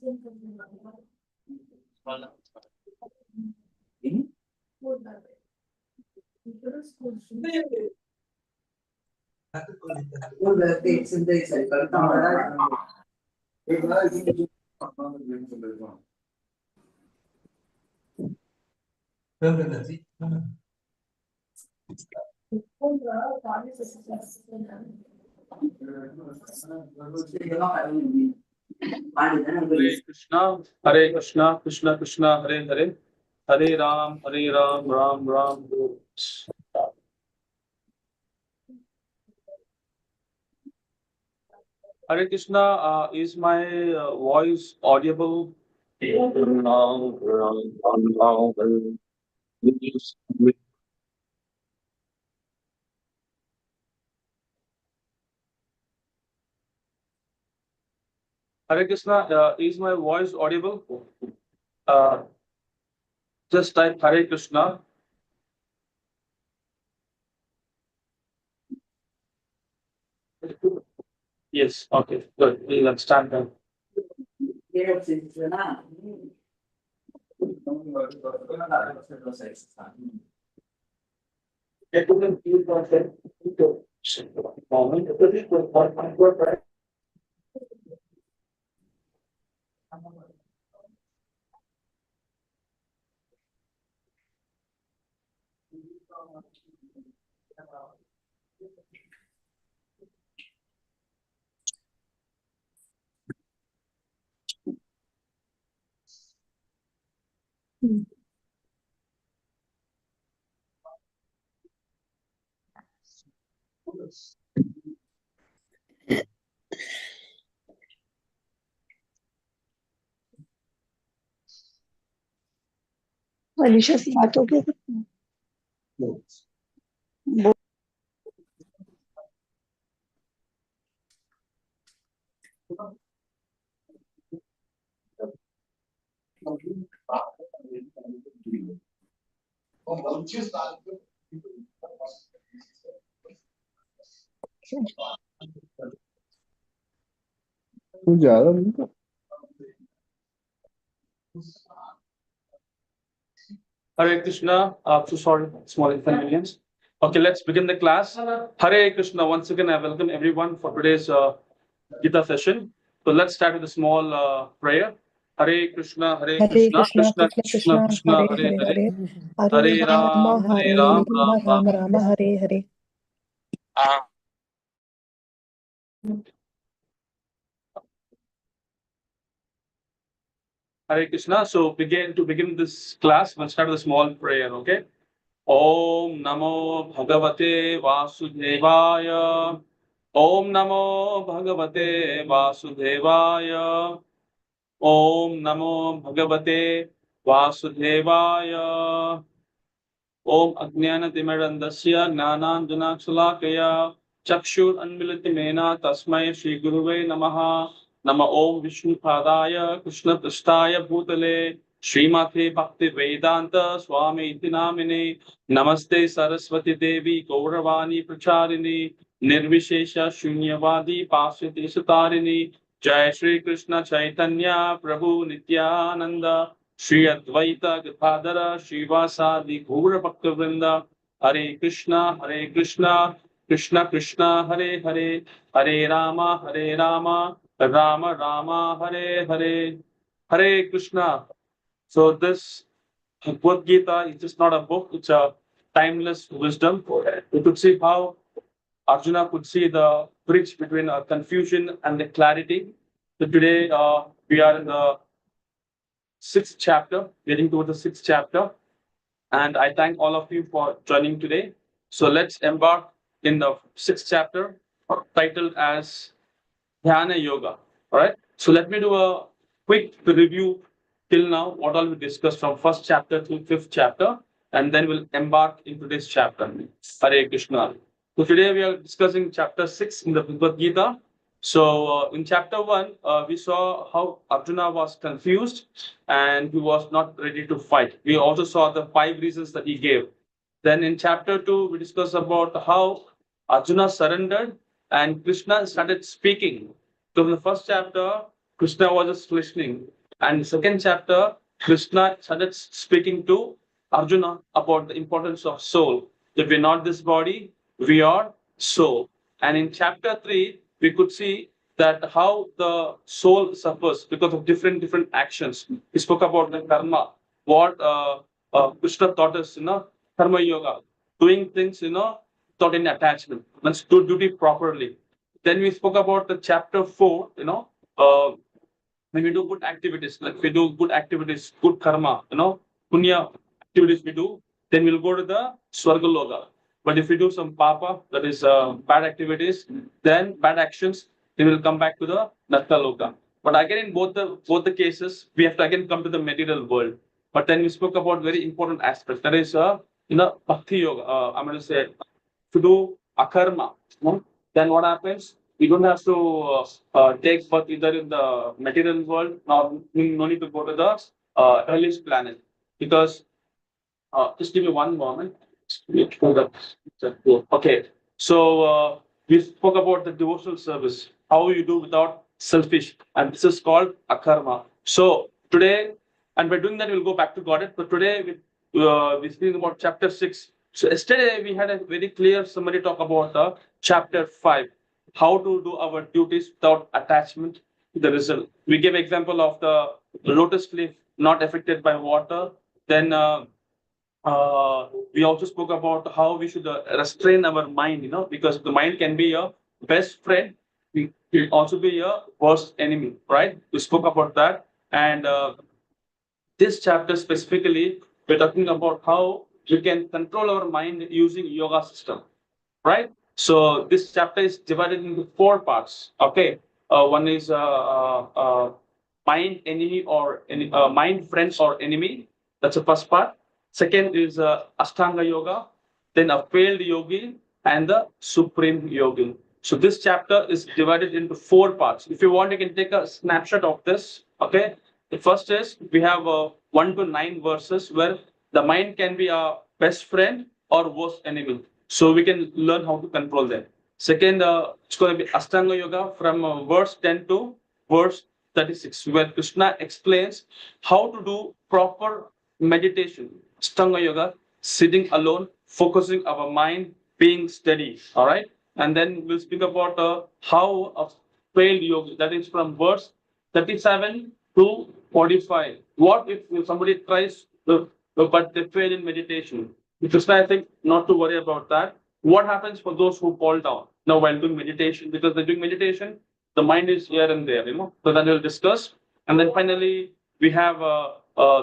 Hare Krishna, Krishna Krishna, Hare Hare, Hare Ram, Ram Ram. Hare Krishna, is my voice audible? Hare Krishna, is my voice audible? Just type Hare Krishna. Yes, okay, good. Let's start then. Alisha से बात हो गई? ज्यादा नहीं तो Hare Krishna, so sorry, small inconvenience. Okay, let's begin the class. Hare Krishna, once again, I welcome everyone for today's Gita session. So let's start with a small prayer. Hare Krishna, Krishna Krishna, Krishna, Hare Hare, Hare Ram, Ram Ram, Hare Hare. Hare Krishna. So to begin this class, we'll start with a small prayer, okay? Om Namo Bhagavate Vasudevaya. Om Namo Bhagavate Vasudevaya. Om Namo Bhagavate Vasudevaya. Om Ajnana-timirandasya Jnananjana-shalakaya Chakshur Anmilitamena Tasmai Shri Guruve Namaha. Nama Om Vishnu Padaya Krishna Prasthaya Bhutale Srimate Bhakti Vedanta Swami Iti Namine Namaste Saraswati Devi Gauravani Pracharini Nirvishesha Shunyavadi Pasvati Satarini Jai Shri Krishna Chaitanya Prabhu Nityananda Shri Advaita Gadadhara Srivasadi Gaura Bhakta Vrinda Hare Krishna Krishna Krishna Hare Hare Hare Rama Rama Rama Hare Hare. Hare Krishna. So this Bhagavad Gita is just not a book, it's a timeless wisdom. You could see how Arjuna could see the bridge between confusion and the clarity. So today we are in the sixth chapter, getting towards the sixth chapter. And I thank all of you for joining today. So let's embark in the sixth chapter, titled as Dhyāna-yoga. All right. So let me do a quick review till now, what all we discussed from first chapter to fifth chapter, and then we'll embark into this chapter. Hare Krishna. So today we are discussing chapter 6 in the Bhagavad Gita. So in chapter 1, we saw how Arjuna was confused and he was not ready to fight. We also saw the 5 reasons that he gave. Then in chapter 2, we discussed about how Arjuna surrendered and Krishna started speaking. So in the first chapter, Krishna was just listening. And second chapter, Krishna started speaking to Arjuna about the importance of soul. If we're not this body, we are soul. And in chapter 3, we could see that how the soul suffers because of different actions. He spoke about the karma, what Krishna taught us, karma yoga, doing things, without any attachment. Let's do duty properly. Then we spoke about the chapter 4, uh, when we do good activities, like we do good activities, good karma, punya activities we do, then we'll go to the Swarga Loka. But if we do some papa, that is bad activities, then bad actions, they will come back to the Natta Loka. But again, in both the cases, we have to again come to the material world. But then we spoke about very important aspects. That is, Bhakti Yoga. I'm going to say, to do akarma, then what happens? We don't have to take birth either in the material world, nor no need to go to the earliest planet. Because, just give me one moment. Okay, so we spoke about the devotional service, how you do without selfish, and this is called akarma. So today, and by doing that, we'll go back to Godhead. But today, we're speaking about chapter 6. So yesterday, we had a very clear summary talk about chapter 5, how to do our duties without attachment to the result. We gave example of the lotus leaf not affected by water. Then we also spoke about how we should restrain our mind, because the mind can be your best friend. It can also be your worst enemy, right? We spoke about that. And this chapter specifically, we're talking about how we can control our mind using yoga system, right? So this chapter is divided into 4 parts. Okay, one is mind enemy or mind friends or enemy. That's the first part. Second is Ashtanga Yoga, then a failed yogi, and the supreme yogi. So this chapter is divided into 4 parts. If you want, you can take a snapshot of this. Okay, the first is we have 1 to 9 verses where the mind can be a best friend or worst enemy. So we can learn how to control them. Second, it's going to be Ashtanga Yoga from verse 10 to verse 36, where Krishna explains how to do proper meditation. Ashtanga Yoga, sitting alone, focusing our mind, being steady. All right. And then we'll speak about how a failed yoga, that is from verse 37 to 45. What if somebody tries, but they fail in meditation? Krishna, I think, not to worry about that. What happens for those who fall down now while doing meditation? Because they're doing meditation, the mind is here and there, So then we'll discuss. And then finally, we have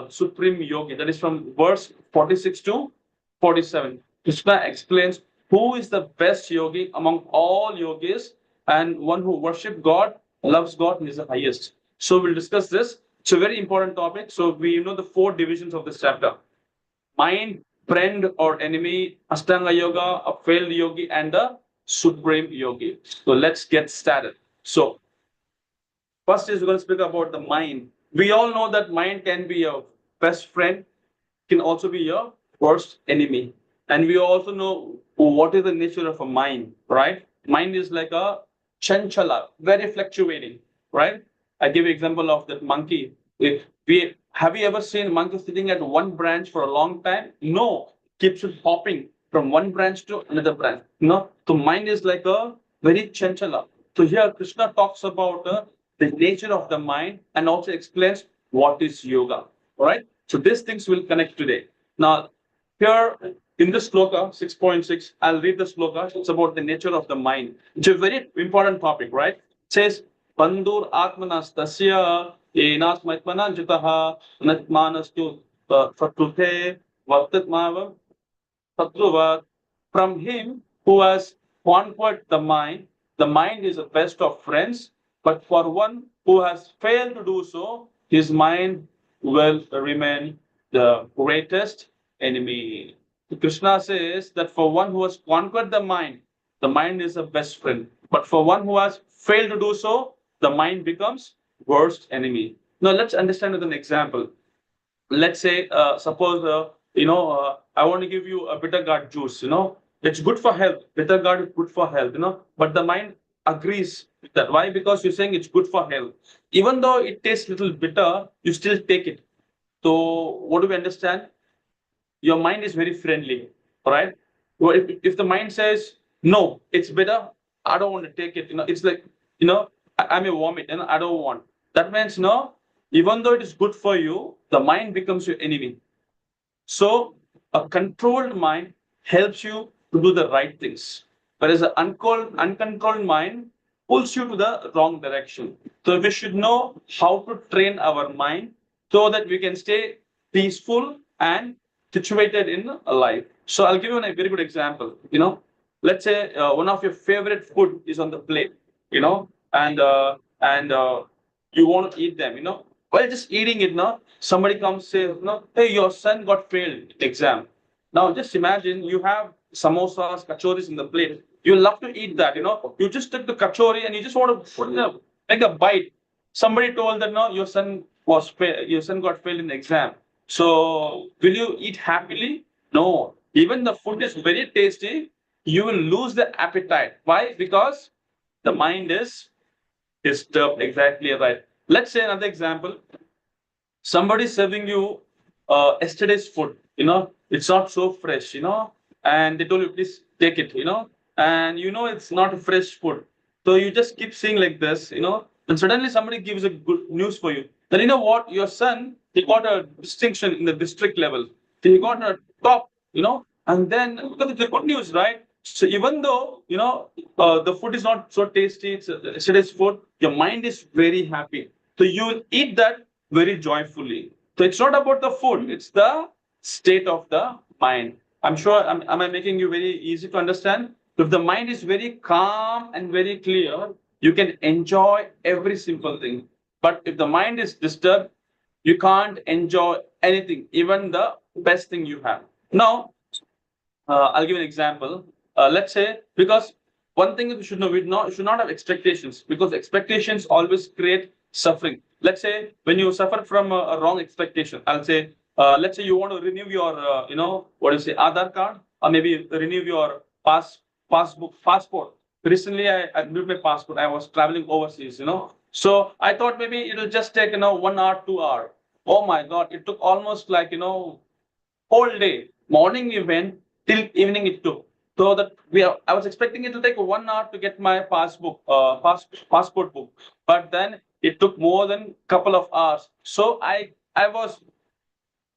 Supreme Yogi, that is from verse 46 to 47. Krishna explains who is the best yogi among all yogis and one who worships God, loves God, and is the highest. So we'll discuss this. It's a very important topic. So we know the 4 divisions of this chapter: mind, friend or enemy, Ashtanga Yoga, a failed yogi, and the supreme yogi. So let's get started. So first is we're going to speak about the mind. We all know that mind can be your best friend, can also be your worst enemy. And we also know what is the nature of a mind, right? Mind is like a chanchala, very fluctuating, right? I give you example of that monkey. Have you ever seen a monkey sitting at one branch for a long time? No, keeps it hopping from one branch to another branch. So mind is like a very chanchala. So here Krishna talks about the nature of the mind and also explains what is yoga. All right. So these things will connect today. Now, here in this sloka 6.6, I'll read the sloka. It's about the nature of the mind. It's a very important topic, right? It says, Bandur Atmanastasya Enasmatmana Jitaha Natmanastu Satruthe Vartatmavam Satruvat. From him who has conquered the mind is the best of friends, but for one who has failed to do so, his mind will remain the greatest enemy. Krishna says that for one who has conquered the mind is the best friend. But for one who has failed to do so, the mind becomes worst enemy. Now let's understand with an example. Let's say, suppose, I want to give you a bitter gourd juice, it's good for health. Bitter gourd is good for health, but the mind agrees, with that. Why? Because you're saying it's good for health. Even though it tastes little bitter, you still take it. So what do we understand? Your mind is very friendly, right? Well, if the mind says, no, it's bitter, I don't want to take it. It's like, I may vomit and I don't want. That means, no, even though it is good for you, the mind becomes your enemy. So a controlled mind helps you to do the right things, whereas an uncontrolled mind pulls you to the wrong direction. So we should know how to train our mind so that we can stay peaceful and situated in a life. So I'll give you a very good example. Let's say one of your favorite food is on the plate, and you want to eat them. While just eating it, now somebody comes say, no, hey, your son got failed exam. Now just imagine you have samosas, kachoris in the plate. You love to eat that. You just took the kachori and you just want to make a bite. Somebody told that no, your son your son got failed in the exam. So will you eat happily? No. Even the food is very tasty, you will lose the appetite. Why? Because the mind is disturbed. Exactly right. Let's say another example. Somebody serving you yesterday's food, it's not so fresh, and they told you, please take it, and it's not fresh food. So you just keep saying like this, and suddenly somebody gives a good news for you. Then you know what? Your son, he got a distinction in the district level. He got a top, and then because it's a good news, right? So even though, the food is not so tasty, it's yesterday's food, your mind is very happy. So you will eat that very joyfully. So it's not about the food, it's the state of the mind. I'm sure, am I making you very easy to understand? If the mind is very calm and very clear, you can enjoy every simple thing. But if the mind is disturbed, you can't enjoy anything, even the best thing you have. Now, I'll give an example. Let's say, because one thing we should know, should not have expectations, because expectations always create suffering. Let's say when you suffer from a wrong expectation, I'll say, let's say you want to renew your, Aadhaar card, or maybe renew your passport. Recently, I renewed my passport. I was traveling overseas, So I thought maybe it'll just take, 1 hour, 2 hour. Oh my God, it took almost like, whole day. Morning we went till evening it took. So that I was expecting it to take 1 hour to get my passport book, but then it took more than couple of hours. So I was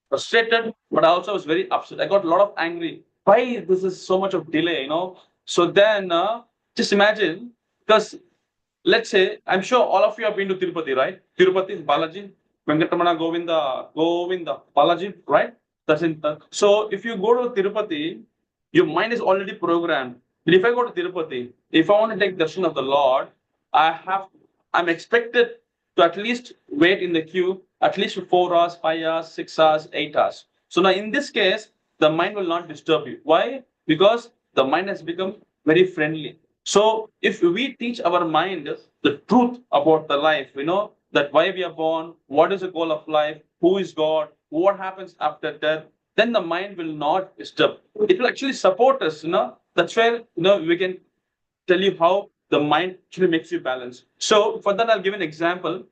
frustrated, but I also was very upset. I got a lot of angry. Why this is so much of delay, So then just imagine, because let's say, I'm sure all of you have been to Tirupati, right? Tirupati, Balaji, Venkatamana, Govinda, Balaji, right? That's in. So if you go to Tirupati, your mind is already programmed. And if I go to Tirupati, if I want to take darshan of the Lord, I'm expected to at least wait in the queue at least for 4 hours, 5 hours, 6 hours, 8 hours. So now in this case, the mind will not disturb you. Why? Because the mind has become very friendly. So if we teach our mind the truth about the life, that why we are born, what is the goal of life, who is God, what happens after death, then the mind will not disturb. It will actually support us, That's where, we can tell you how the mind actually makes you balance. So for that, I'll give an example.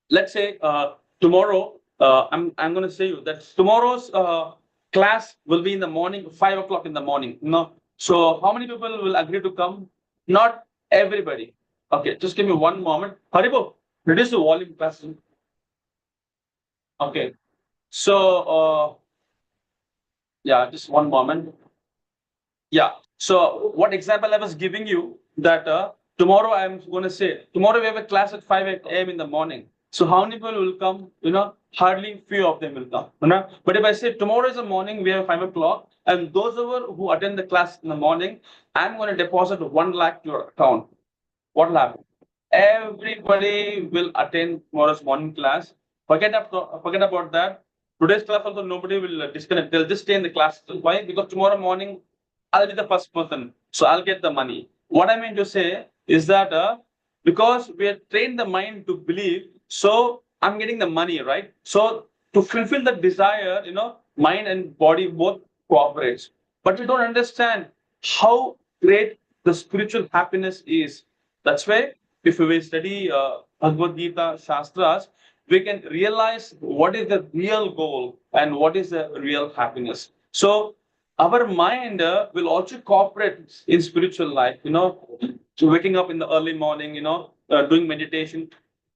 Let's say tomorrow, I'm going to say you that tomorrow's class will be in the morning, 5 o'clock in the morning. So how many people will agree to come? Not everybody. Okay, just give me one moment. Haribo, reduce the volume, class. Okay. So yeah, just one moment. Yeah. So what example I was giving you that tomorrow I'm going to say, tomorrow we have a class at 5 a.m. in the morning. So how many people will come? Hardly few of them will come. But if I say tomorrow is the morning, we have 5 o'clock, and those who attend the class in the morning, I'm going to deposit 1 lakh to your account. What will happen? Everybody will attend tomorrow's morning class. Forget about that. Today's class also nobody will disconnect. They'll just stay in the class. Why? Because tomorrow morning I'll be the first person, so I'll get the money. What I mean to say is that because we have trained the mind to believe, so I'm getting the money, right? So to fulfill the desire, mind and body both cooperates. But we don't understand how great the spiritual happiness is. That's why if we study Bhagavad Gita, Shastras, we can realize what is the real goal and what is the real happiness. So our mind will also cooperate in spiritual life, so waking up in the early morning, doing meditation.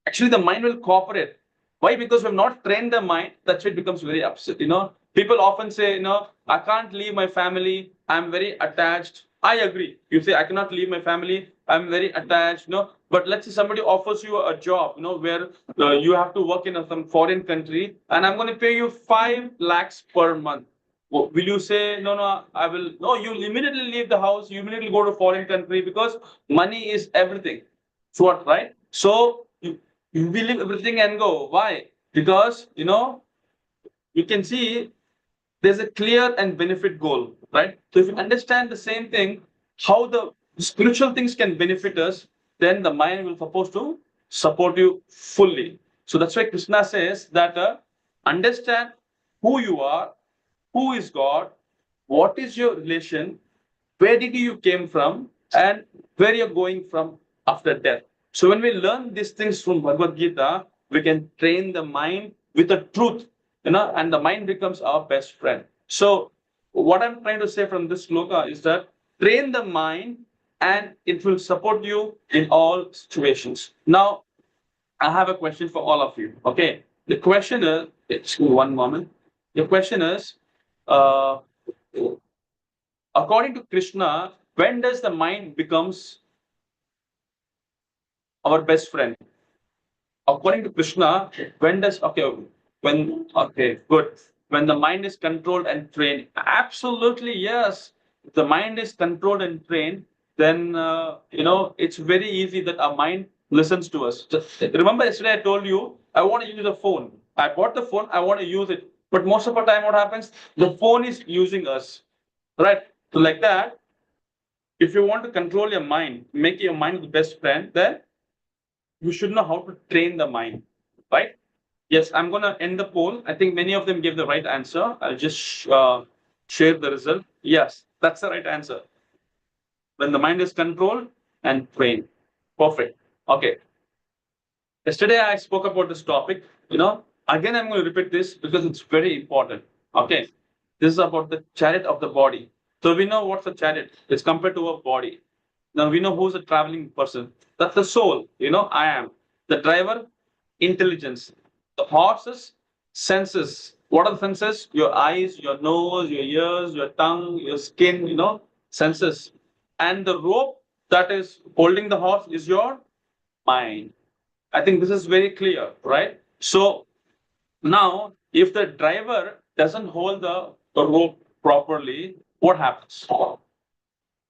Actually, the mind will cooperate. Why? Because we have not trained the mind. That's why it becomes very upset. People often say, I can't leave my family. I'm very attached. I agree. You say, I cannot leave my family. I'm very attached. But let's say somebody offers you a job, where you have to work in some foreign country, and I'm going to pay you 5 lakhs per month. Will you say, no, no, I will? No, you immediately leave the house. You immediately go to foreign country because money is everything. So what, right? So you will leave everything and go. Why? Because, you can see there's a clear and benefit goal, right? So if you understand the same thing, how the spiritual things can benefit us, then the mind will supposed to support you fully. So that's why Krishna says that understand who you are, who is God, what is your relation, where did you came from, and where you're going from after death. So when we learn these things from Bhagavad Gita, we can train the mind with the truth, and the mind becomes our best friend. So what I'm trying to say from this sloka is that train the mind and it will support you in all situations. Now, I have a question for all of you. Okay. The question is, one moment. The question is, uh, according to Krishna, when does the mind becomes our best friend? According to Krishna, good. When the mind is controlled and trained, absolutely yes. If the mind is controlled and trained, then it's very easy that our mind listens to us. Just remember yesterday I told you I want to use a phone. I bought the phone, I want to use it. But most of the time, what happens? The phone is using us. Right? So like that, if you want to control your mind, make your mind the best friend, then you should know how to train the mind, right? Yes, I'm going to end the poll. I think many of them gave the right answer. I'll just share the result. Yes, that's the right answer. When the mind is controlled and trained. Perfect. Okay. Yesterday I spoke about this topic. Again, I'm going to repeat this because it's very important. Okay. This is about the chariot of the body. So we know what's a chariot. It's compared to a body. Now we know who's a traveling person. That's the soul. I am. The driver, intelligence. The horses, senses. What are the senses? Your eyes, your nose, your ears, your tongue, your skin, senses. And the rope that is holding the horse is your mind. I think this is very clear, right? So now, if the driver doesn't hold the rope properly, what happens?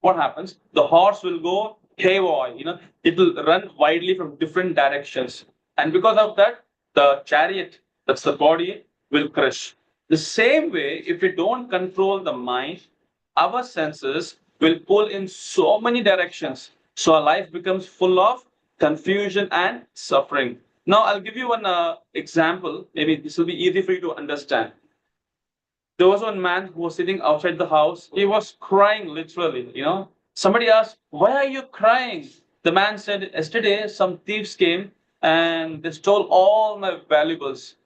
What happens? The horse will go haywire, it will run widely from different directions. And because of that, the chariot, that's the body, will crash. The same way, if we don't control the mind, our senses will pull in so many directions. So our life becomes full of confusion and suffering. Now, I'll give you one example. Maybe this will be easy for you to understand. There was one man who was sitting outside the house. He was crying literally. Somebody asked, "Why are you crying?" The man said, "Yesterday, some thieves came and they stole all my valuables.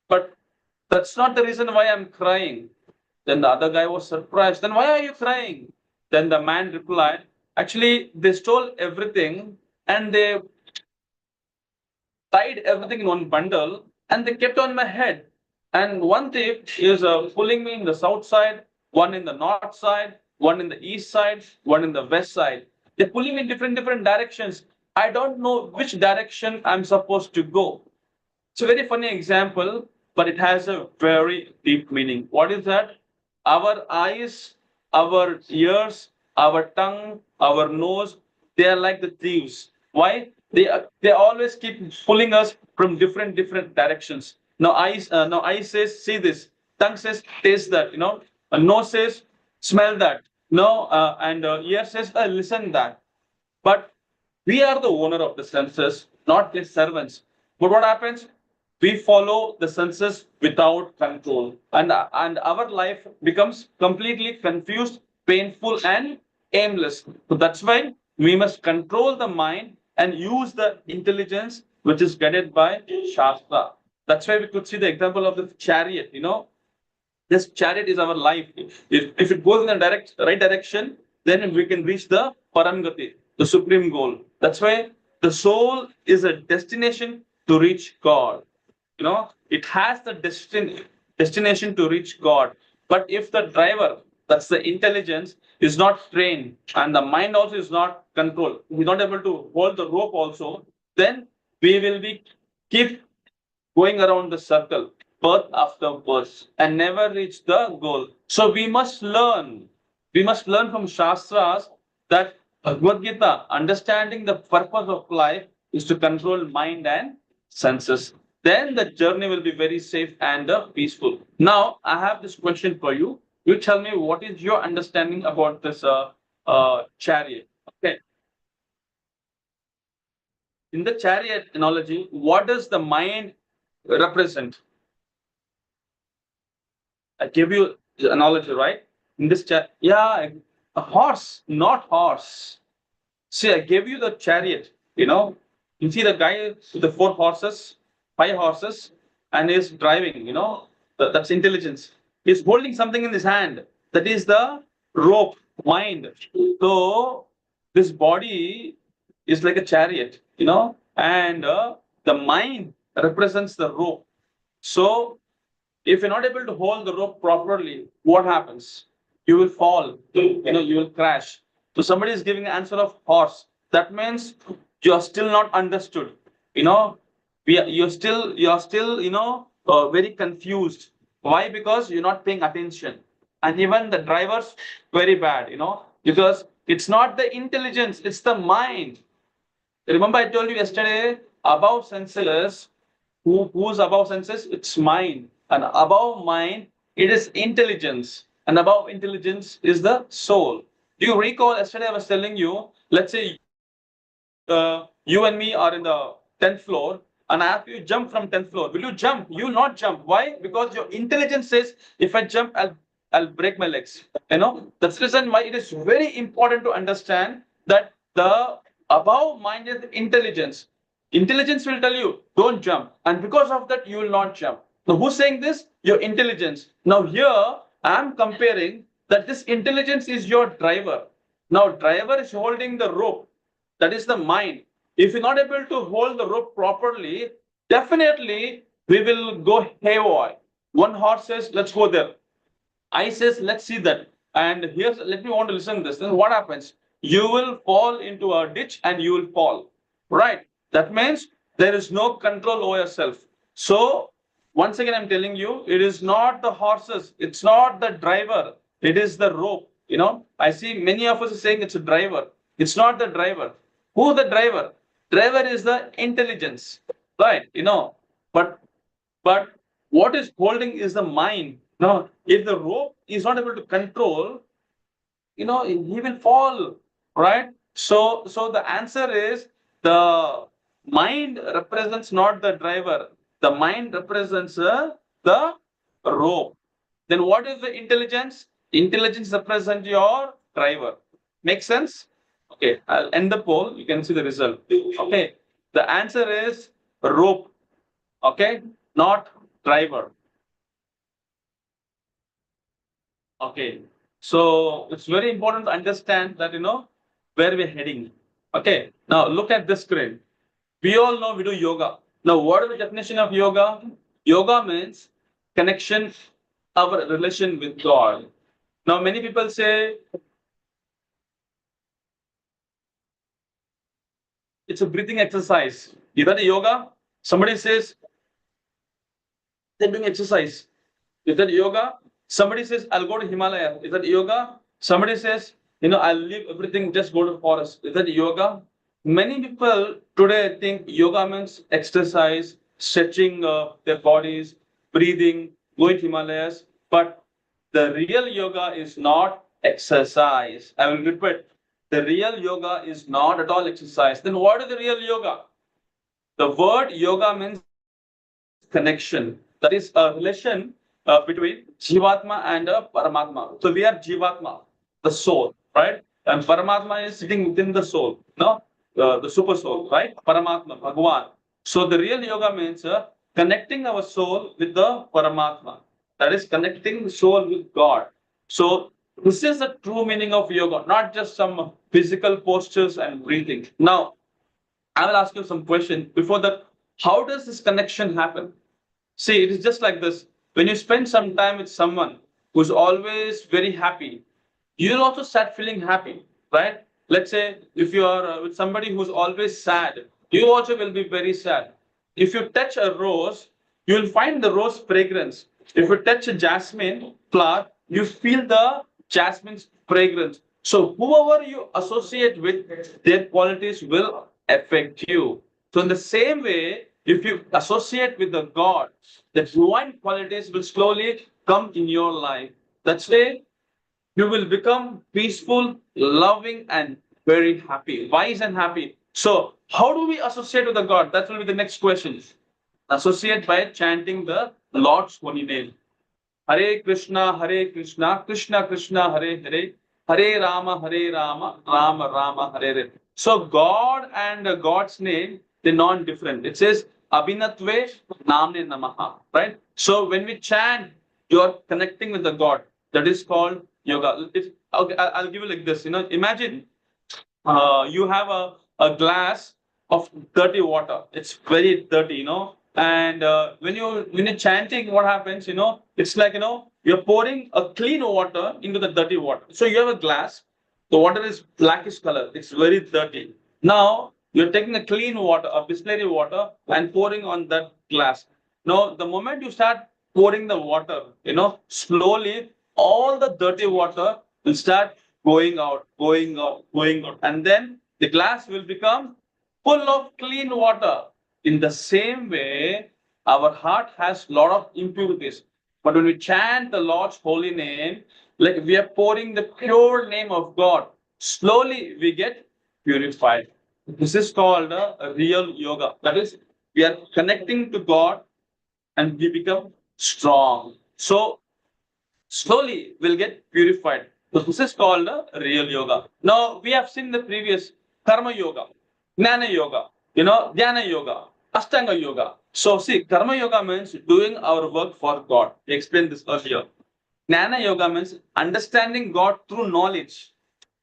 But that's not the reason why I'm crying." Then the other guy was surprised. "Then why are you crying?" Then the man replied, "Actually, they stole everything and they tied everything in one bundle and they kept on my head. And one thief is pulling me in the south side, one in the north side, one in the east side, one in the west side. They're pulling me in different directions. I don't know which direction I'm supposed to go." It's a very funny example, but it has a very deep meaning. What is that? Our eyes, our ears, our tongue, our nose, they are like the thieves. Why? They always keep pulling us from different directions. Now eyes says see this. Tongue says taste that. A nose says smell that. No, and ear says listen that. But we are the owner of the senses, not the servants. But what happens? We follow the senses without control, and our life becomes completely confused, painful, and aimless. So that's why we must control the mind and use the intelligence which is guided by Shastra. That's why we could see the example of the chariot. This chariot is our life. If it goes in the right direction, then we can reach the Paramgati, the supreme goal. That's why the soul is a destination to reach God. It has the destination to reach God. But if the driver, that's the intelligence, is not trained and the mind also is not controlled, he's not able to hold the rope also, then we will be keep going around the circle, birth after birth, and never reach the goal. So we must learn. We must learn from Shastras that Bhagavad Gita, understanding the purpose of life is to control mind and senses. Then the journey will be very safe and peaceful. Now, I have this question for you. You tell me what is your understanding about this chariot. Okay. In the chariot analogy, what does the mind represent? I gave you the analogy, right? In this a horse, not horse. See, I gave you the chariot. You see the guy with the 4 horses, 5 horses, and he's driving. That's intelligence. He's holding something in his hand. That is the rope, mind. So this body is like a chariot, and the mind represents the rope. So if you're not able to hold the rope properly, what happens? You will fall. You will crash. So somebody is giving an answer of horse. That means you are still not understood. You're still very confused. Why? Because you're not paying attention. And even the driver's very bad. Because it's not the intelligence, it's the mind. Remember, I told you yesterday, above senses, who's above senses? It's mind. And above mind, it is intelligence. And above intelligence is the soul. Do you recall yesterday I was telling you, let's say you and me are in the 10th floor, and I ask you to jump from 10th floor. Will you jump? You will not jump. Why? Because your intelligence says, if I jump, I'll break my legs. That's the reason why it is very important to understand that the above mind is intelligence. Intelligence will tell you, don't jump. And because of that, you will not jump. Now, who's saying this? Your intelligence. Now, here, I am comparing that this intelligence is your driver. Now, driver is holding the rope. That is the mind. If you're not able to hold the rope properly, definitely we will go haywire. One horse says, let's go there. I says, let's see that. And here's, let me want to listen to this. Then what happens? You will fall into a ditch and you will fall. Right? That means there is no control over yourself. So, once again, I'm telling you, it is not the horses. It's not the driver. It is the rope. I see many of us are saying it's a driver. It's not the driver. Who the driver? Driver is the intelligence. Right? But what is holding is the mind. Now, if the rope is not able to control, he will fall, right? So the answer is the mind represents not the driver. The mind represents the rope. Then what is the intelligence? Intelligence represents your driver. Make sense? Okay, I'll end the poll. You can see the result. Okay, the answer is rope. Okay, not driver. Okay, so it's very important to understand that where we're heading. Okay, now look at this screen. We all know we do yoga. Now, what is the definition of yoga? Yoga means connection, our relation with God. Now, many people say it's a breathing exercise. Is that a yoga? Somebody says they're doing exercise. Is that yoga? Somebody says, I'll go to Himalaya. Is that yoga? Somebody says, I'll leave everything, just go to the forest. Is that yoga? Many people today think yoga means exercise, stretching their bodies, breathing, going to Himalayas. But the real yoga is not exercise. I will repeat. The real yoga is not at all exercise. Then what is the real yoga? The word yoga means connection. That is a relation between Jivatma and Paramatma. So we are Jivatma, the soul, right? and Paramatma is sitting within the soul, no? The super soul, right? Paramatma, Bhagwan. So the real yoga means connecting our soul with the Paramatma. That is connecting the soul with God. So this is the true meaning of yoga, not just some physical postures and breathing. Now, I will ask you some questions. Before that, how does this connection happen? See, it is just like this. When you spend some time with someone who's always very happy, you'll also start feeling happy, right? Let's say if you are with somebody who's always sad, you also will be very sad. If you touch a rose, you'll find the rose fragrance. If you touch a jasmine flower, you feel the jasmine's fragrance. So whoever you associate with, their qualities will affect you. So in the same way, if you associate with the God, the divine qualities will slowly come in your life. That's why you will become peaceful, loving, and very happy, wise and happy. So, how do we associate with the God? That will be the next question. Associate by chanting the Lord's holy name. Hare Krishna, Krishna Krishna, Hare Hare, Hare Rama, Rama Rama, Hare Hare. So God and God's name, they're non-different. It says Abhinatve Namne Namaha, right? So when we chant, you're connecting with the God. That is called yoga. Okay, I'll give you like this. Imagine you have a glass of dirty water. It's very dirty. And when you're chanting, what happens? It's like you're pouring a clean water into the dirty water. So you have a glass. The water is blackish color. It's very dirty. Now you're taking a clean water, a Bisleri water, and pouring on that glass. Now the moment you start pouring the water, slowly all the dirty water will start going out, going out, going out, and then the glass will become full of clean water. In the same way, our heart has a lot of impurities. But when we chant the Lord's holy name, like we are pouring the pure name of God, slowly we get purified. This is called a real yoga. That is, we are connecting to God and we become strong. So slowly we'll get purified. So this is called a real yoga. Now we have seen the previous karma yoga, jnana yoga, dhyana yoga, ashtanga yoga. So see, karma yoga means doing our work for God. We explained this earlier. Jnana yoga means understanding God through knowledge,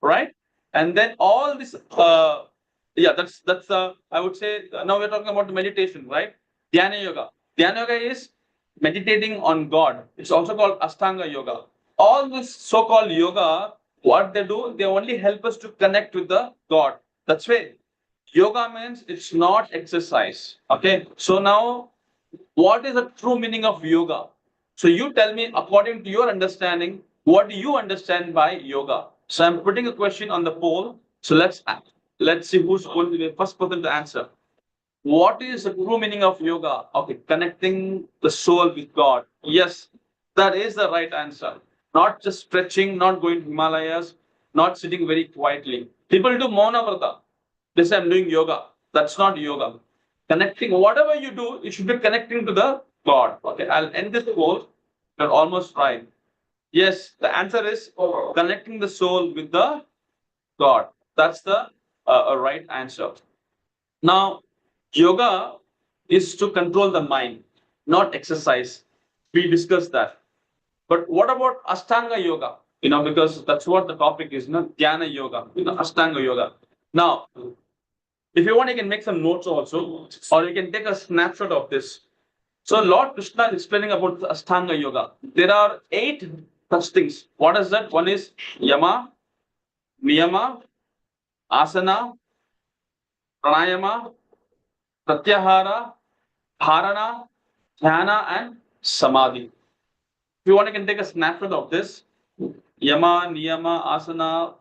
right? And then all this, yeah, that's I would say now we're talking about meditation, right? Dhyana yoga. Dhyana yoga is meditating on God. It's also called Ashtanga yoga. All this so-called yoga, what they do, they only help us to connect with the God. That's why yoga means it's not exercise. Okay. So now, what is the true meaning of yoga? So you tell me, according to your understanding, what do you understand by yoga? So I'm putting a question on the poll. So let's see who's going to be the first person to answer. What is the true meaning of yoga? Okay, connecting the soul with God. Yes, that is the right answer. Not just stretching, not going to Himalayas, not sitting very quietly. People do Mauna Vrata. They say, I'm doing yoga. That's not yoga. Connecting, whatever you do, it should be connecting to the God. Okay, I'll end this poll. You're almost right. Yes, the answer is connecting the soul with the God. That's the right answer. Now, yoga is to control the mind, not exercise. We discussed that. But what about Ashtanga yoga? Because that's what the topic is, Dhyana yoga, Ashtanga yoga. Now, if you want, you can make some notes also, or you can take a snapshot of this. So Lord Krishna is explaining about the Ashtanga yoga. There are 8 such things. What is that? One is Yama, Niyama, Asana, Pranayama, Pratyahara, Dharana, Dhyana, and Samadhi. If you want, you can take a snapshot of this. Yama, Niyama, Asana,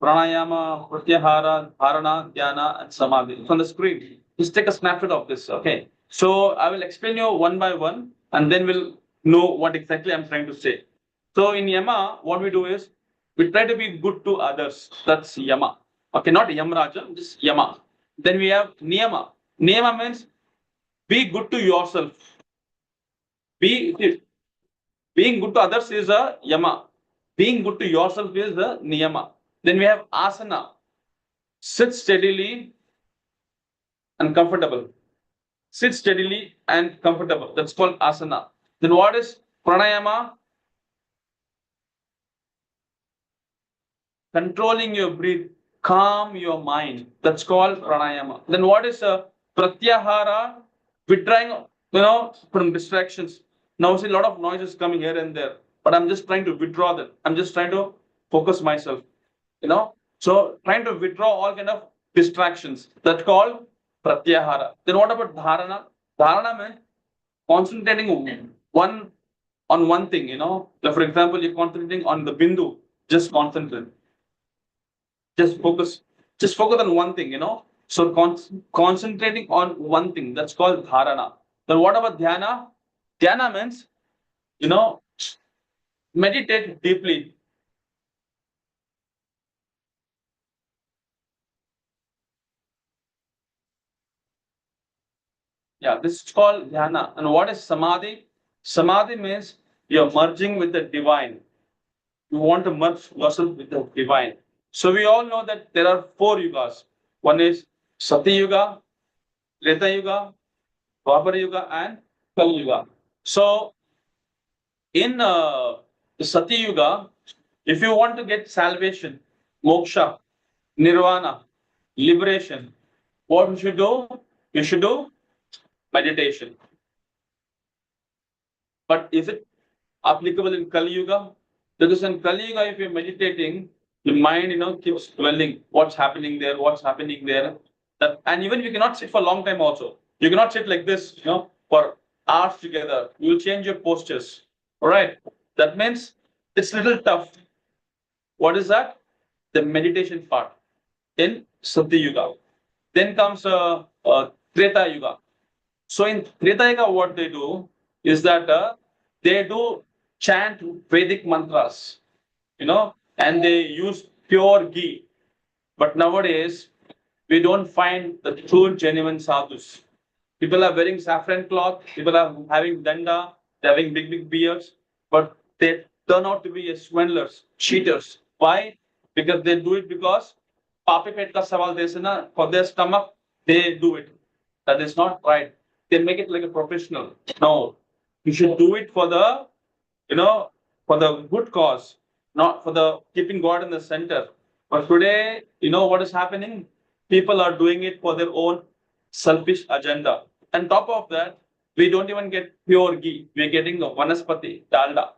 Pranayama, Pratyahara, Dharana, Dhyana, and Samadhi. It's on the screen. Just take a snapshot of this, okay? So I will explain you one by one, and then we'll know what exactly I'm trying to say. So in Yama, what we do is, we try to be good to others. That's Yama. Okay, not Yamraja, just Yama. Then we have Niyama. Niyama means be good to yourself. Being good to others is a Yama. Being good to yourself is a Niyama. Then we have asana. Sit steadily and comfortable. Sit steadily and comfortable. That's called asana. Then what is pranayama? Controlling your breath, calm your mind. That's called pranayama. Then what is pratyahara? Withdrawing, from distractions. Now see a lot of noise is coming here and there, but I'm just trying to withdraw that. I'm just trying to focus myself. So trying to withdraw all kind of distractions. That's called pratyahara. Then what about dharana? Dharana means concentrating on one thing. Like for example, you're concentrating on the bindu. Just concentrate. Just focus on one thing. So concentrating on one thing, that's called dharana. Then what about dhyana? Dhyana means, meditate deeply. Yeah, this is called dhyana. And what is samadhi? Samadhi means you're merging with the divine. You want to merge yourself with the divine. So we all know that there are 4 yugas. One is Sati Yuga, Treta Yuga, Dwapara Yuga, and Kali Yuga. So in the Sati Yuga, if you want to get salvation, moksha, nirvana, liberation, what you should do? You should do meditation. But is it applicable in Kali Yuga? Because in Kali Yuga, if you're meditating, the mind, keeps dwelling. What's happening there? And even you cannot sit for a long time also. You cannot sit like this, for hours together. You will change your postures. All right. That means it's a little tough. What is that? The meditation part in Sati Yuga. Then comes Treta Yuga. So in Treta Yuga, what they do is that they do chant Vedic mantras, and they use pure ghee. But nowadays, we don't find the true, genuine sadhus. People are wearing saffron cloth, people are having danda, they're having big, big beards, but they turn out to be swindlers, cheaters. Why? Because they do it because papi pet ka sawal dese na, for their stomach, they do it. That is not right. They make it like a professional. No, you should do it for the, for the good cause, not for the keeping God in the center. But today, what is happening? People are doing it for their own selfish agenda. And top of that, we don't even get pure ghee. We're getting the vanaspati, dalda,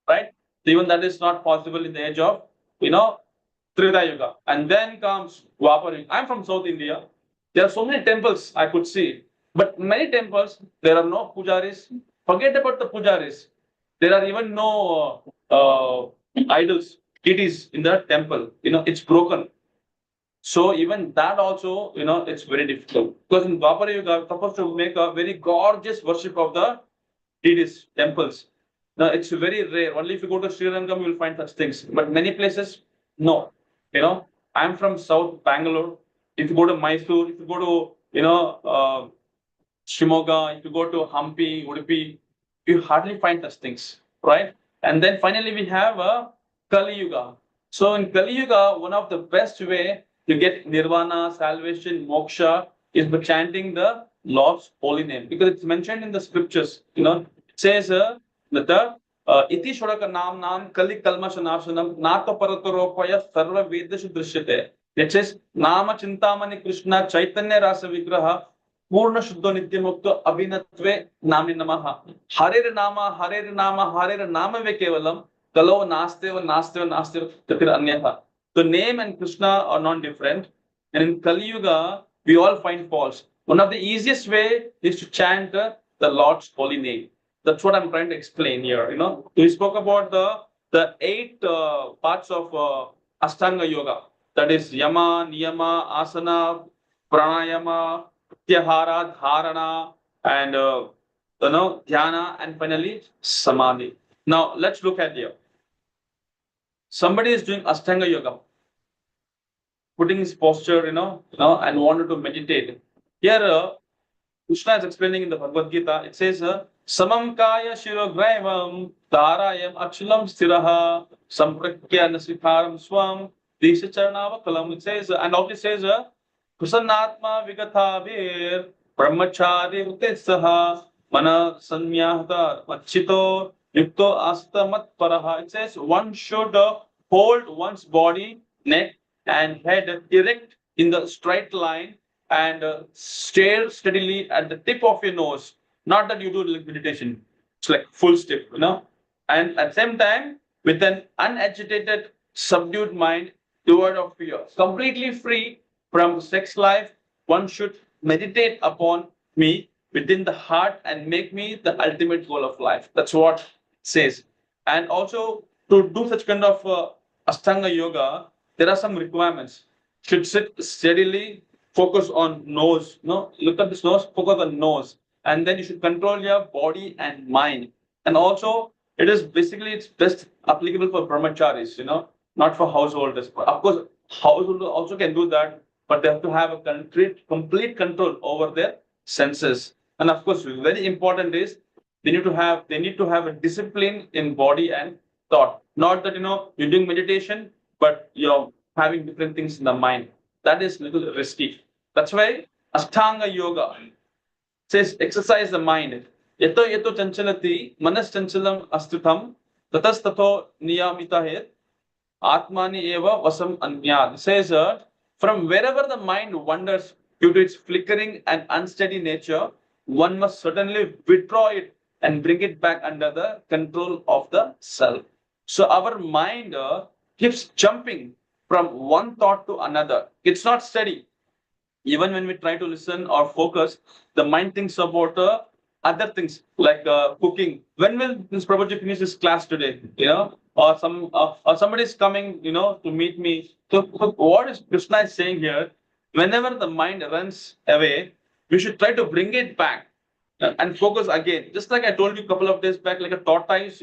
right? Even that is not possible in the age of, Trita Yuga. And then comes Dwapara Yuga. I'm from South India. There are so many temples I could see. But many temples, there are no pujaris. Forget about the pujaris. There are even no idols, deities in the temple. It's broken. So even that also, it's very difficult. Because in Dwapara Yuga, you're supposed to make a very gorgeous worship of the deities, temples. Now, it's very rare. Only if you go to Sri Lanka, you will find such things. But many places, no. I'm from South Bangalore. If you go to Mysore, if you go to, Shimoga, if you go to Hampi, Udupi, you hardly find such things, right? And then finally we have a Kali Yuga. So in Kali Yuga, one of the best way to get nirvana, salvation, moksha is by chanting the Lord's holy name, because it's mentioned in the scriptures. It says that iti shodaka nam kali kalma shanashanam nato paratoropaya sarva vedashu drishyate. It says nama chintamani Krishna chaitanya rasa vigraha Purna Shuddha Nityamukta Abhinatve Nami Namaha. Harer Nama, Harer Nama, Harer Nama Vekevalam, Kalo Nasteva, Nasteva, Nasteva, Tatir Anyaha. The name and Krishna are non different. And in Kali Yuga, we all find faults. One of the easiest way is to chant the Lord's holy name. That's what I'm trying to explain here. We spoke about the 8 parts of Ashtanga Yoga. That is Yama, Niyama, Asana, Pranayama, Pratyahara, Dharana, and Dhyana, and finally Samadhi. Now let's look at here. Somebody is doing Ashtanga Yoga, putting his posture, and wanted to meditate. Here, Krishna is explaining in the Bhagavad Gita. It says, Samam kaya shirograivam dharayam akshulam stiraha samprakya nasikaram swam Disha Charnava Kalam, it says, and also it says, Kusannatma Vigathavir, Brahmachari Utesaha, Mana Sanyahata, Machito, Yukto Astamat Paraha. It says one should hold one's body, neck, and head erect in the straight line and stare steadily at the tip of your nose. Not that you do like meditation, it's like full step, and at the same time, with an unagitated, subdued mind, devoid of fear, completely free from sex life, one should meditate upon me within the heart and make me the ultimate goal of life. That's what it says. And also, to do such kind of Ashtanga yoga, there are some requirements. Should sit steadily, focus on nose. No, look at this nose, focus on nose, and then you should control your body and mind. And also, it is basically it's best applicable for brahmacharis, not for householders. But of course, householders also can do that, but they have to have a complete control over their senses. And of course, very important is they need to have a discipline in body and thought. Not that you're doing meditation, but you're having different things in the mind. That is little risky. That's why Ashtanga Yoga says exercise the mind. Yato yato chanchalati manas chanchalam astutam tatas tato niyamita het atmani eva vasam anyad. It says from wherever the mind wanders due to its flickering and unsteady nature, one must certainly withdraw it and bring it back under the control of the self. So our mind keeps jumping from one thought to another. It's not steady. Even when we try to listen or focus, the mind thinks about other things like cooking. When will this Prabhuji finish his class today? Or somebody is coming, to meet me. So what is Krishna is saying here? Whenever the mind runs away, we should try to bring it back and focus again. Just like I told you a couple of days back, like a tortoise,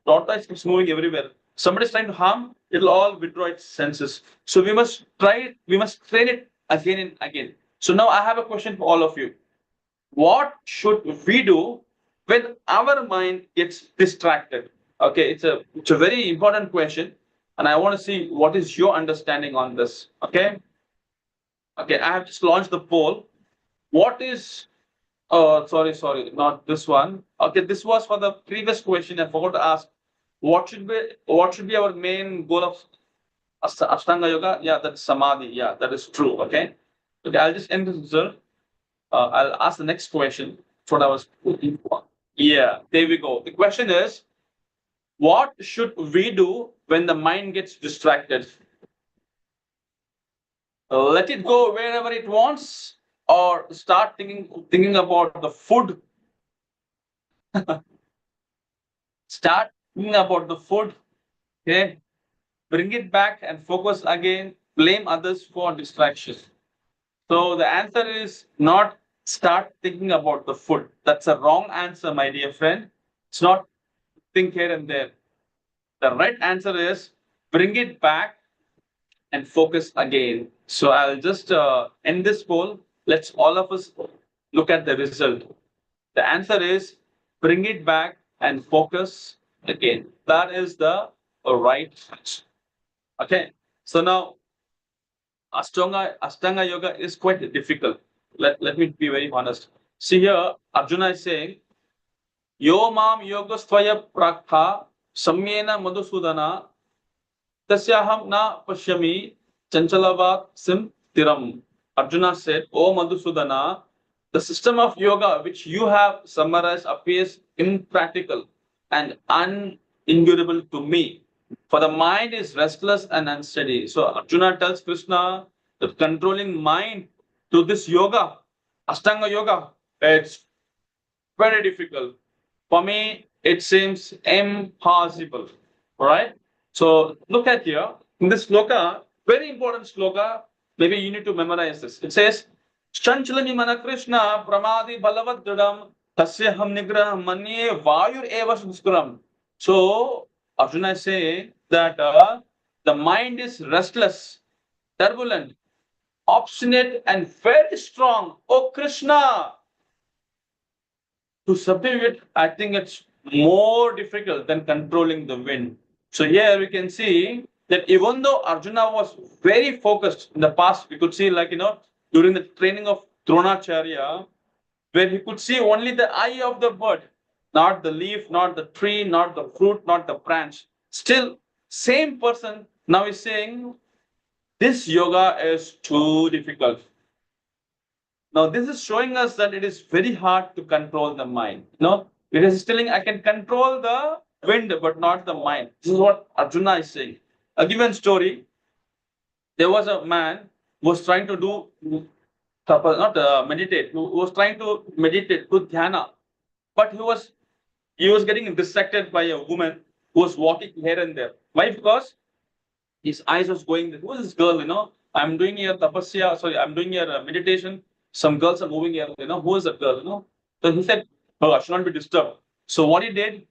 tortoise keeps moving everywhere. Somebody is trying to harm, it'll all withdraw its senses. So we must train it again and again. So now I have a question for all of you. What should we do when our mind gets distracted? Okay, it's a very important question, and I want to see what is your understanding on this. Okay, I have just launched the poll. What is sorry, not this one. Okay, this was for the previous question. I forgot to ask. What should be our main goal of Ashtanga Yoga? Yeah, that's Samadhi. Yeah, that is true. Okay, I'll just end this result. I'll ask the next question. That's what I was looking for. Yeah, there we go. The question is, what should we do when the mind gets distracted? Let it go wherever it wants, or start thinking about the food. Start thinking about the food. Okay, bring it back and focus again. Blame others for distraction. So the answer is not start thinking about the food. That's a wrong answer, my dear friend. It's not think here and there. The right answer is bring it back and focus again. So I'll just end this poll. Let's all of us look at the result. The answer is bring it back and focus again. That is the right answer. Okay. So now Ashtanga Yoga is quite difficult. Let me be very honest. See here, Arjuna is saying, Yo mam yogastvaya prakha samyena madhusudana tasyaham na pashyami chanchalavat sim tiram. Arjuna said, O Madhusudana, the system of yoga which you have summarized appears impractical and unendurable to me. For the mind is restless and unsteady. So Arjuna tells Krishna that controlling mind to this yoga, Ashtanga Yoga, it's very difficult. For me, it seems impossible. All right? So look at here. In this sloka, very important sloka, maybe you need to memorize this. It says, Chanchalami mana Krishna pramadi balavad dridam tasyaham nigrah manye vayur eva suduskaram. So Arjuna is saying that the mind is restless, turbulent, obstinate, and very strong. Oh Krishna! To subdue it, I think it's more difficult than controlling the wind. So here we can see that even though Arjuna was very focused in the past, we could see during the training of Dronacharya, where he could see only the eye of the bird, not the leaf, not the tree, not the fruit, not the branch. Still, same person now is saying, this yoga is too difficult. Now, this is showing us that it is very hard to control the mind. It is telling I can control the wind, but not the mind. This is what Arjuna is saying. I'll give you a story. There was a man who was trying to do not meditate. Who was trying to meditate, do dhyana, but he was getting distracted by a woman who was walking here and there. Why? Because his eyes was going. Who is this girl? I'm doing here tapasya. Sorry, I'm doing here meditation. Some girls are moving here. Who is that girl? So he said, "Oh, I should not be disturbed." So what he did,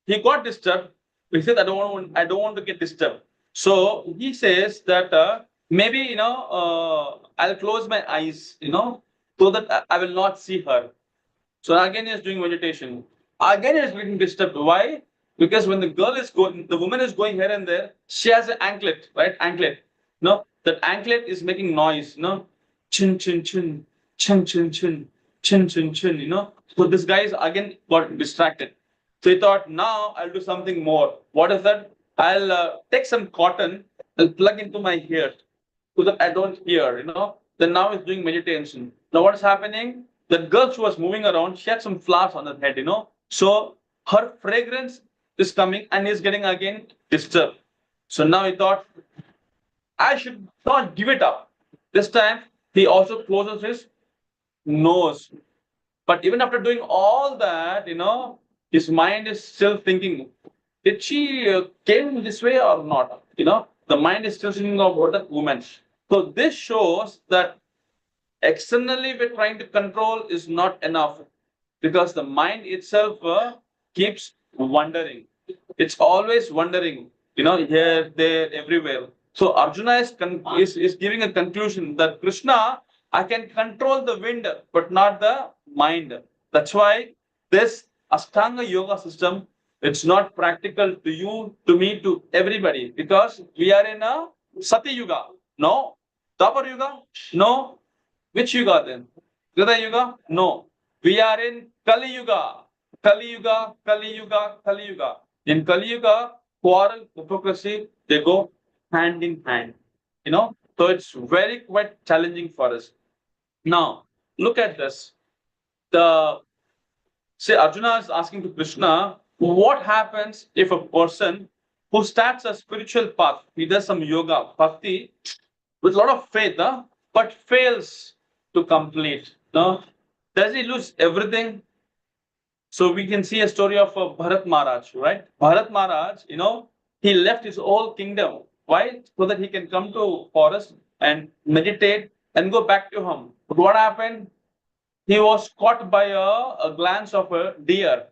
he got disturbed. He said, I don't want to get disturbed." So he says that maybe I'll close my eyes, so that I will not see her. So again, he is doing meditation. Again, he is getting disturbed. Why? Because when the woman is going here and there, she has an anklet, right? Anklet. That anklet is making noise. Chin, chin, chin, chin, chin, chin, chin, chin, chin. So this guy is again got distracted. So he thought, now I'll do something more. What is that? I'll take some cotton, I'll plug into my ear so that I don't hear. Then now he's doing meditation. Now what is happening? The girl who was moving around, she had some flowers on her head. So her fragrance is coming and he's getting again disturbed. So now he thought, I should not give it up. This time he also closes his nose. But even after doing all that, his mind is still thinking, did she came this way or not? The mind is still thinking about that woman. So this shows that externally we're trying to control is not enough, because the mind itself keeps wandering. It's always wandering, here, there, everywhere. So Arjuna is giving a conclusion that Krishna, I can control the wind, but not the mind. That's why this Ashtanga yoga system, it's not practical to you, to me, to everybody, because we are in a Sati Yuga. No. Dwapar Yuga? No. Which Yuga then? Treta Yuga? No. We are in Kali Yuga. Kali Yuga, Kali Yuga, Kali Yuga. In Kali Yuga, quarrel, hypocrisy, they go hand in hand. So it's very quite challenging for us. Now, look at this. Arjuna is asking to Krishna, what happens if a person who starts a spiritual path, he does some yoga, bhakti, with a lot of faith, but fails to complete? Does he lose everything? So we can see a story of Bharat Maharaj, right? Bharat Maharaj, he left his whole kingdom. Why? So that he can come to forest and meditate and go back to home. But what happened? He was caught by a glance of a deer.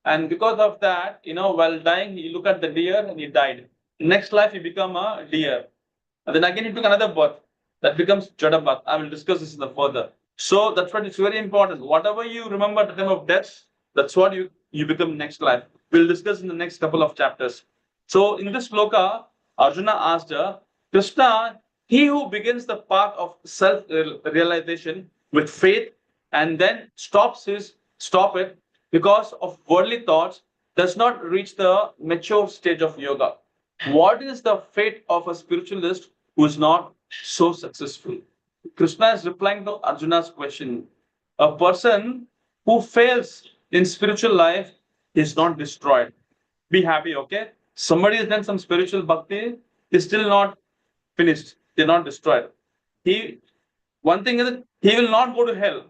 And because of that, while dying, he looked at the deer and he died. Next life, he became a deer. And then again, he took another birth. That becomes Jadabat. I will discuss this further. So that's why it's very important. Whatever you remember at the time of death, that's what you become next life. We'll discuss in the next couple of chapters. So in this sloka, Arjuna asked Krishna, he who begins the path of self-realization with faith and then stop it because of worldly thoughts, does not reach the mature stage of yoga. What is the fate of a spiritualist who is not so successful? Krishna is replying to Arjuna's question. A person who fails in spiritual life is not destroyed. Be happy, okay? Somebody has done some spiritual bhakti, is still not finished. They're not destroyed. One thing is that he will not go to hell,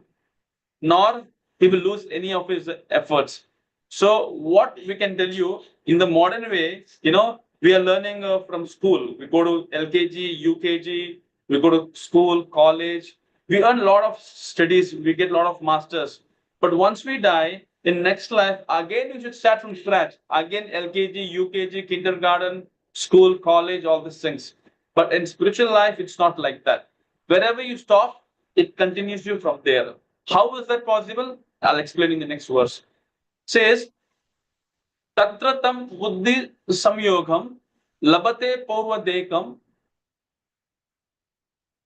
nor he will lose any of his efforts. So what we can tell you, in the modern way, we are learning from school. We go to LKG, UKG, we go to school, college. We earn a lot of studies, we get a lot of masters. But once we die, in next life, again we should start from scratch. Again, LKG, UKG, kindergarten, school, college, all these things. But in spiritual life, it's not like that. Wherever you stop, it continues you from there. How is that possible? I'll explain in the next verse. It says, Tatratam buddhi samyogam labate purvadekam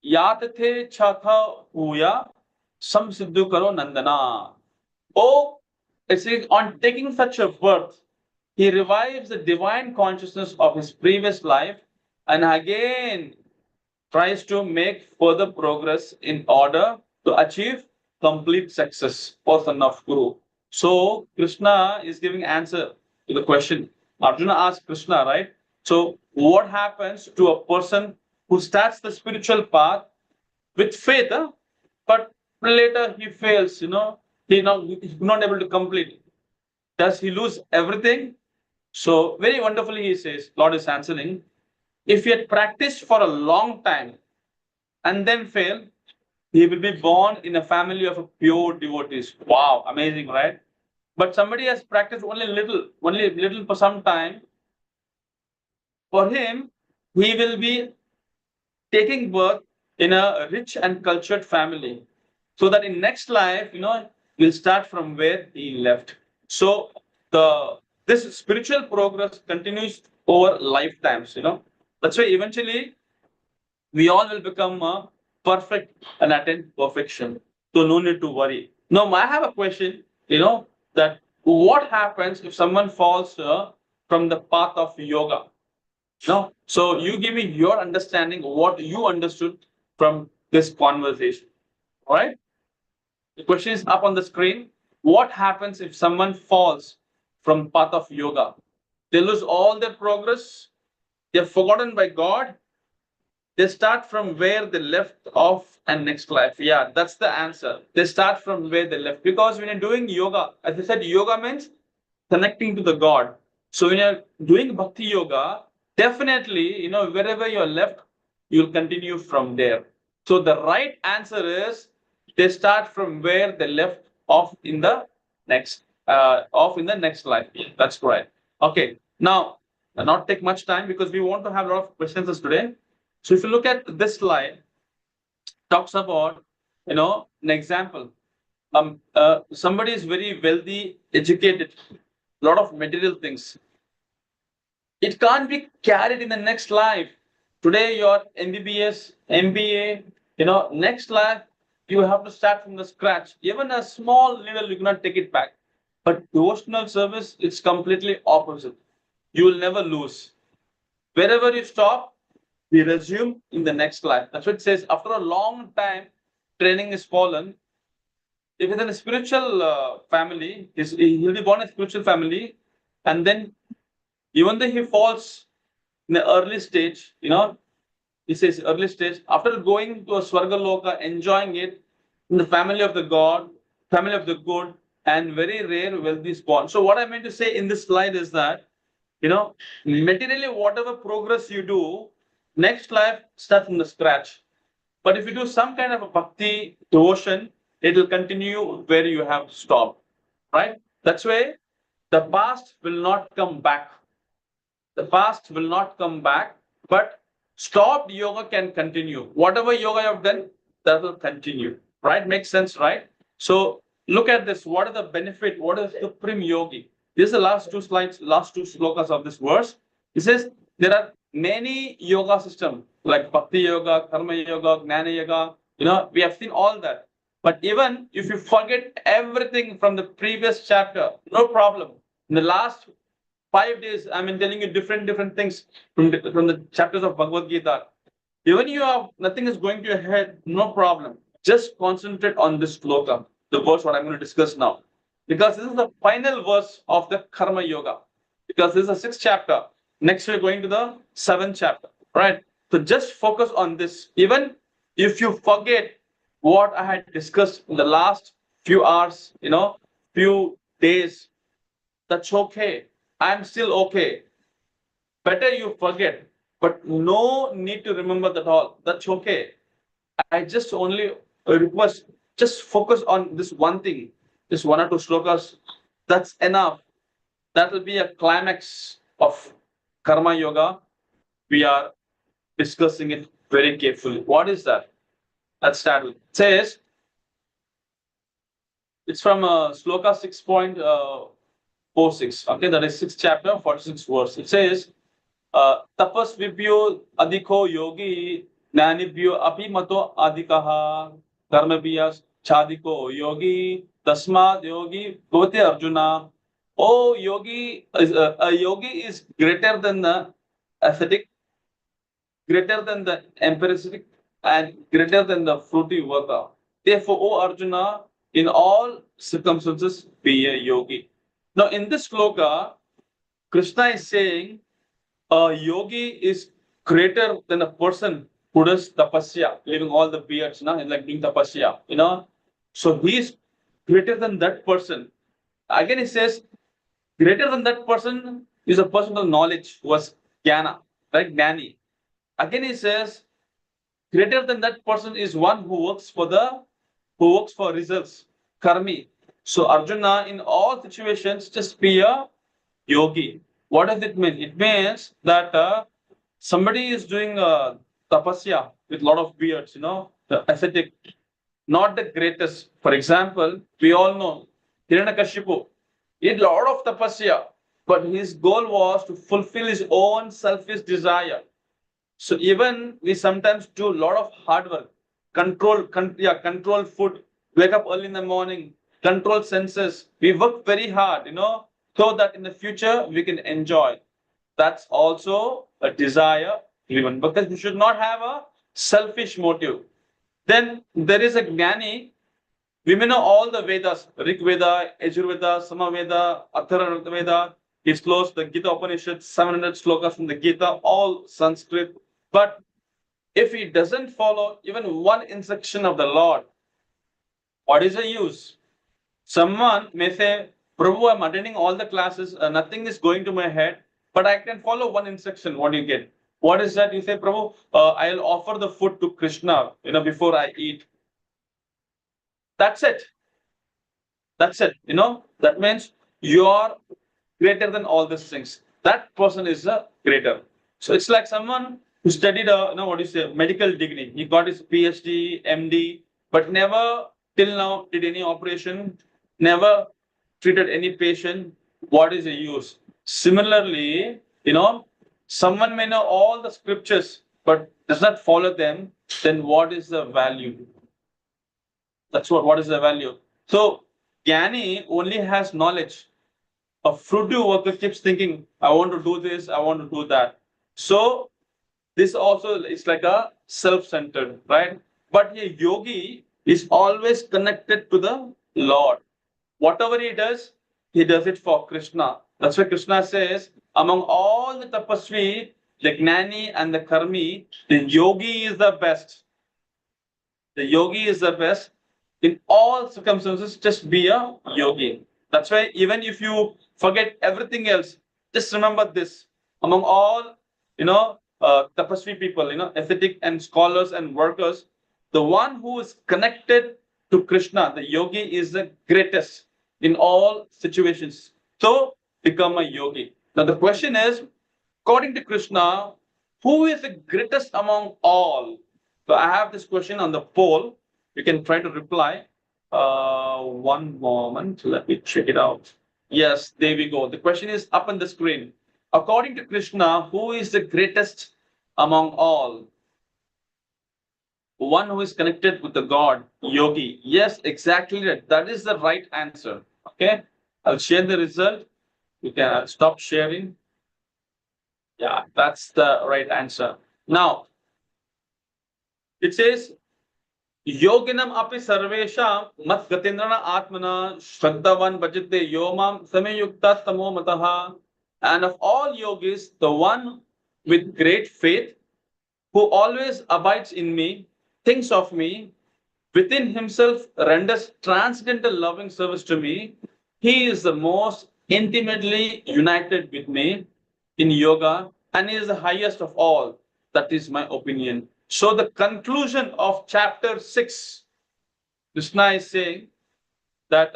yatathe chatha uya samsiddhu karo nandana. Oh, it says, on taking such a birth, he revives the divine consciousness of his previous life and again tries to make further progress in order to achieve complete success. O son of Guru. So Krishna is giving answer to the question. Arjuna asked Krishna, right? So what happens to a person who starts the spiritual path with faith, but later he fails, he's not able to complete it. Does he lose everything? So very wonderfully he says, Lord is answering, if he had practiced for a long time and then fail, he will be born in a family of pure devotees. Wow, amazing, right? But somebody has practiced only little for some time. For him, he will be taking birth in a rich and cultured family, so that in next life, we'll start from where he left. So the this spiritual progress continues over lifetimes. That's why eventually we all will become perfect and attain perfection. So no need to worry. Now I have a question. That what happens if someone falls from the path of yoga? No. So you give me your understanding, what you understood from this conversation. All right. The question is up on the screen. What happens if someone falls from path of yoga? They lose all their progress. They're forgotten by God. They start from where they left off and next life. Yeah, that's the answer. They start from where they left. Because when you're doing yoga, as I said, yoga means connecting to the God. So when you're doing bhakti yoga, definitely, wherever you're left, you'll continue from there. So the right answer is they start from where they left off in the next life. That's correct. Okay. Now, not take much time because we want to have a lot of questions today. So if you look at this slide, talks about, an example. Somebody is very wealthy, educated, a lot of material things. It can't be carried in the next life. Today you're MBBS, MBA, next life you have to start from the scratch. Even a small level, you cannot take it back. But devotional service, it's completely opposite. You will never lose. Wherever you stop, we resume in the next life. That's what it says. After a long time, training is fallen. If it's in a spiritual family, he'll be born in a spiritual family, and then even though he falls in the early stage, he says early stage, after going to a Swarga Loka, enjoying it in the family of the God, family of the good, and very rare wealth is born. So what I meant to say in this slide is that, materially, whatever progress you do, next life start from the scratch. But if you do some kind of a bhakti devotion, it will continue where you have stopped. Right? That's why the past will not come back. The past will not come back, but stopped yoga can continue. Whatever yoga you have done, that will continue. Right? Makes sense, right? So look at this. What is the benefit? What is supreme yogi? This is the last two slides, last two slokas of this verse. It says there are many yoga systems like bhakti yoga, karma yoga, jnana yoga. We have seen all that. But even if you forget everything from the previous chapter, no problem. In the last 5 days, I mean, telling you different things from the chapters of Bhagavad Gita. Even you have nothing is going to your head, no problem. Just concentrate on this sloka, the verse what I'm going to discuss now. Because this is the final verse of the Karma Yoga. Because this is the 6th chapter. Next, we're going to the 7th chapter. Right? So just focus on this. Even if you forget what I had discussed in the last few hours, few days, that's okay. I'm still okay. Better you forget, but no need to remember that all. That's okay. I just only request, just focus on this one thing, this one or two slokas. That's enough. That will be a climax of Karma Yoga. We are discussing it very carefully. What is that? Let's start with. It says, it's from Sloka 6.46. Okay, that is 6th chapter, 46th verse. It says, tapasvibhyo adhiko yogi jnanibhyo api mato adhikaha karmabhya chadiko yogi tasmad yogi bhavati Arjuna. Oh, yogi is a yogi is greater than the ascetic, greater than the empiricistic, and greater than the fruity worker. Therefore, O Arjuna, in all circumstances, be a yogi. Now, in this sloka, Krishna is saying a yogi is greater than a person who does tapasya, leaving all the beards, and like doing tapasya. So he is greater than that person. Again, he says, greater than that person is a person of knowledge who was jnana, right? Gnani. Again, he says, greater than that person is one who works for results, karmi. So Arjuna, in all situations, just be a yogi. What does it mean? It means that somebody is doing tapasya with a lot of beards, the ascetic, not the greatest. For example, we all know Hiranyakashipu. He did a lot of tapasya, but his goal was to fulfill his own selfish desire. So even we sometimes do a lot of hard work, control food, wake up early in the morning, control senses. We work very hard, so that in the future we can enjoy. That's also a desire driven, because we should not have a selfish motive. Then there is a Gnani. We may know all the Vedas, Rig Veda, Yajurveda, Samaveda, Atharvaveda Veda. It's close, the Gita Upanishad, 700 slokas from the Gita, all Sanskrit. But if he doesn't follow even one instruction of the Lord, what is the use? Someone may say, Prabhu, I'm attending all the classes, nothing is going to my head, but I can follow one instruction. What do you get? What is that? You say, Prabhu, I'll offer the food to Krishna, before I eat. That's it. That's it. That means you are greater than all these things. That person is a greater. So it's like someone who studied medical degree. He got his PhD, MD, but never till now did any operation, never treated any patient. What is the use? Similarly, someone may know all the scriptures but does not follow them, then what is the value? That's what is the value? So Jnani only has knowledge. A fruitive worker keeps thinking, I want to do this, I want to do that. So this also is like a self-centered, right? But a yogi is always connected to the Lord. Whatever he does it for Krishna. That's why Krishna says, among all the tapasvi, the gnani and the karmi, the yogi is the best. The yogi is the best. In all circumstances, just be a yogi. That's why even if you forget everything else, just remember this. Among all, tapasvi people, ascetic and scholars and workers, the one who is connected to Krishna, the yogi, is the greatest in all situations. So become a yogi. Now the question is, according to Krishna, who is the greatest among all? So I have this question on the poll. You can try to reply. One moment, let me check it out. Yes, there we go. The question is up on the screen. According to Krishna, who is the greatest among all? One who is connected with the God, yogi. Yes, exactly right. That is the right answer. Okay, I'll share the result. You can stop sharing. Yeah, that's the right answer. Now, it says, Yoginam api sarvesham mat gatindrana atmana shraddhavan bhajate yomam samyukta tamo mataha. And of all yogis, the one with great faith, who always abides in me, thinks of me, within himself renders transcendental loving service to me, he is the most intimately united with me in yoga, and he is the highest of all. That is my opinion. So the conclusion of chapter 6, Krishna is saying that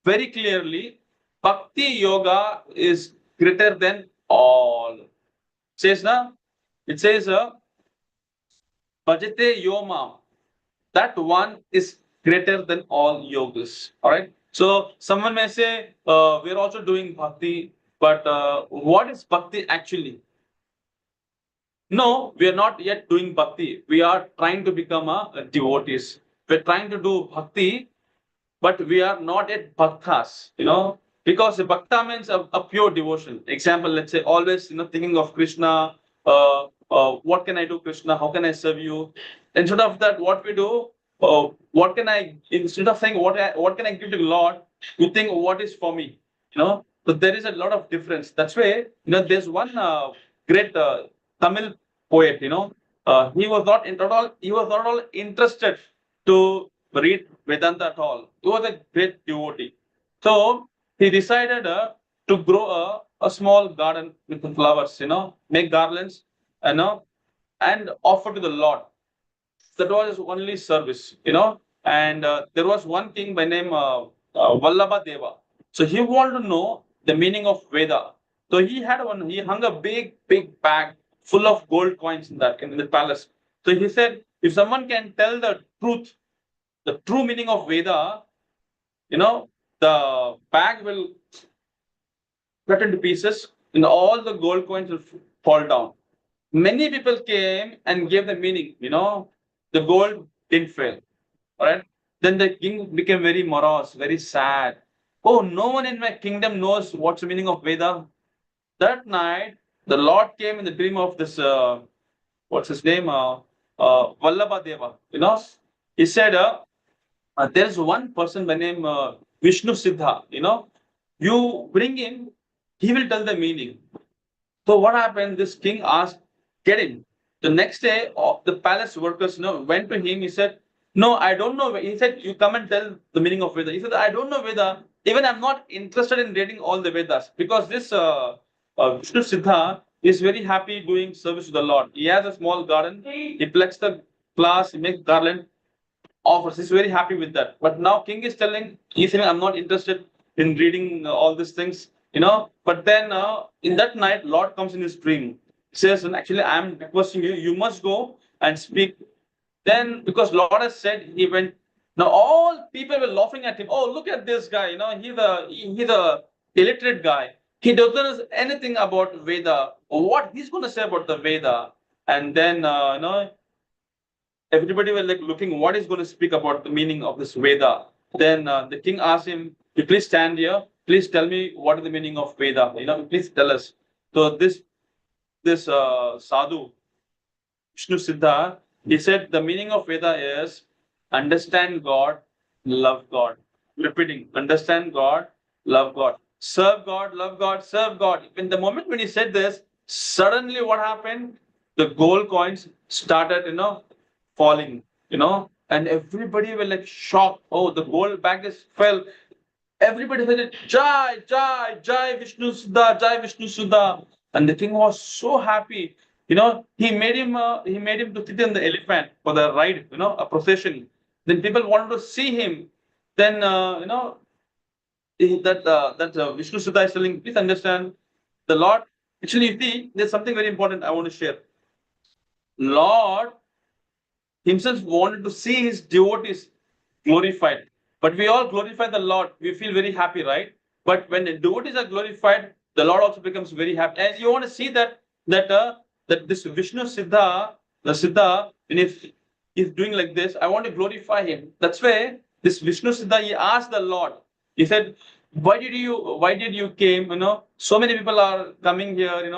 very clearly, Bhakti Yoga is greater than all. It says, Bhajate Yoma. That one is greater than all yogas. All right. So someone may say, we're also doing bhakti. But what is bhakti actually? No, we are not yet doing bhakti. We are trying to become a devotees. We're trying to do bhakti, but we are not yet bhaktas, because the bhakta means a pure devotion. Example, let's say always, thinking of Krishna, what can I do, Krishna? How can I serve you? Instead of that, what we do, instead of saying what can I give to the Lord, we think what is for me, So there is a lot of difference. That's why, there's one great Tamil poet, he was not at all interested to read Vedanta at all. He was a great devotee. So he decided to grow a small garden with the flowers, make garlands, and offer to the Lord. That was his only service, And there was one king by name Vallabha Deva. So he wanted to know the meaning of Veda. So he hung a big bag full of gold coins in the palace. So he said, if someone can tell the true meaning of Veda, the bag will cut into pieces and all the gold coins will fall down. Many people came and gave the meaning, the gold didn't fail. All right. Then the king became very morose, very sad. Oh, no one in my kingdom knows what's the meaning of Veda. That night, the Lord came in the dream of this, what's his name? Vallabha Deva. He said, there's one person by name Vishnu Siddha. You bring him, he will tell the meaning. So what happened? This king asked, get him. The next day, the palace workers, went to him. He said, no, I don't know. He said, you come and tell the meaning of Veda. He said, I don't know Veda. Even I'm not interested in reading all the Vedas because this Vishnu Siddha is very happy doing service to the Lord. He has a small garden. He plucks the flowers, he makes garland, offers. He's very happy with that. But now king is telling, he's saying, I'm not interested in reading all these things, But then in that night, Lord comes in his dream. He says, and actually, I'm requesting you, you must go and speak. Then, because Lord has said, he went. Now all people were laughing at him. Oh, look at this guy. He's a illiterate guy. He doesn't know anything about Veda. What he's going to say about the Veda. And then, everybody was like looking what is going to speak about the meaning of this Veda. Then the king asked him, you please stand here. Please tell me what is the meaning of Veda. Please tell us. So this sadhu, Vishnu Siddha, he said the meaning of Veda is understand God, love God. Repeating, understand God, love God. Serve God, love God, serve God. In the moment when he said this, suddenly what happened? The gold coins started, falling, and everybody were like shocked. Oh, the gold bag is fell. Everybody said, Jai, Jai, Jai Vishnu Siddha, Jai Vishnu Siddha. And the king was so happy. He made him to sit in the elephant for the ride, a procession. Then people wanted to see him. Then, that Vishnu Siddha is telling, please understand, the Lord, actually, you see, there's something very important I want to share. Lord himself wanted to see his devotees glorified. But we all glorify the Lord. We feel very happy, right? But when the devotees are glorified, the Lord also becomes very happy. And you want to see that this Vishnu Siddha, the Siddha, and if he's doing like this, I want to glorify him. That's why this Vishnu Siddha, he asked the Lord. He said, why did you came? So many people are coming here,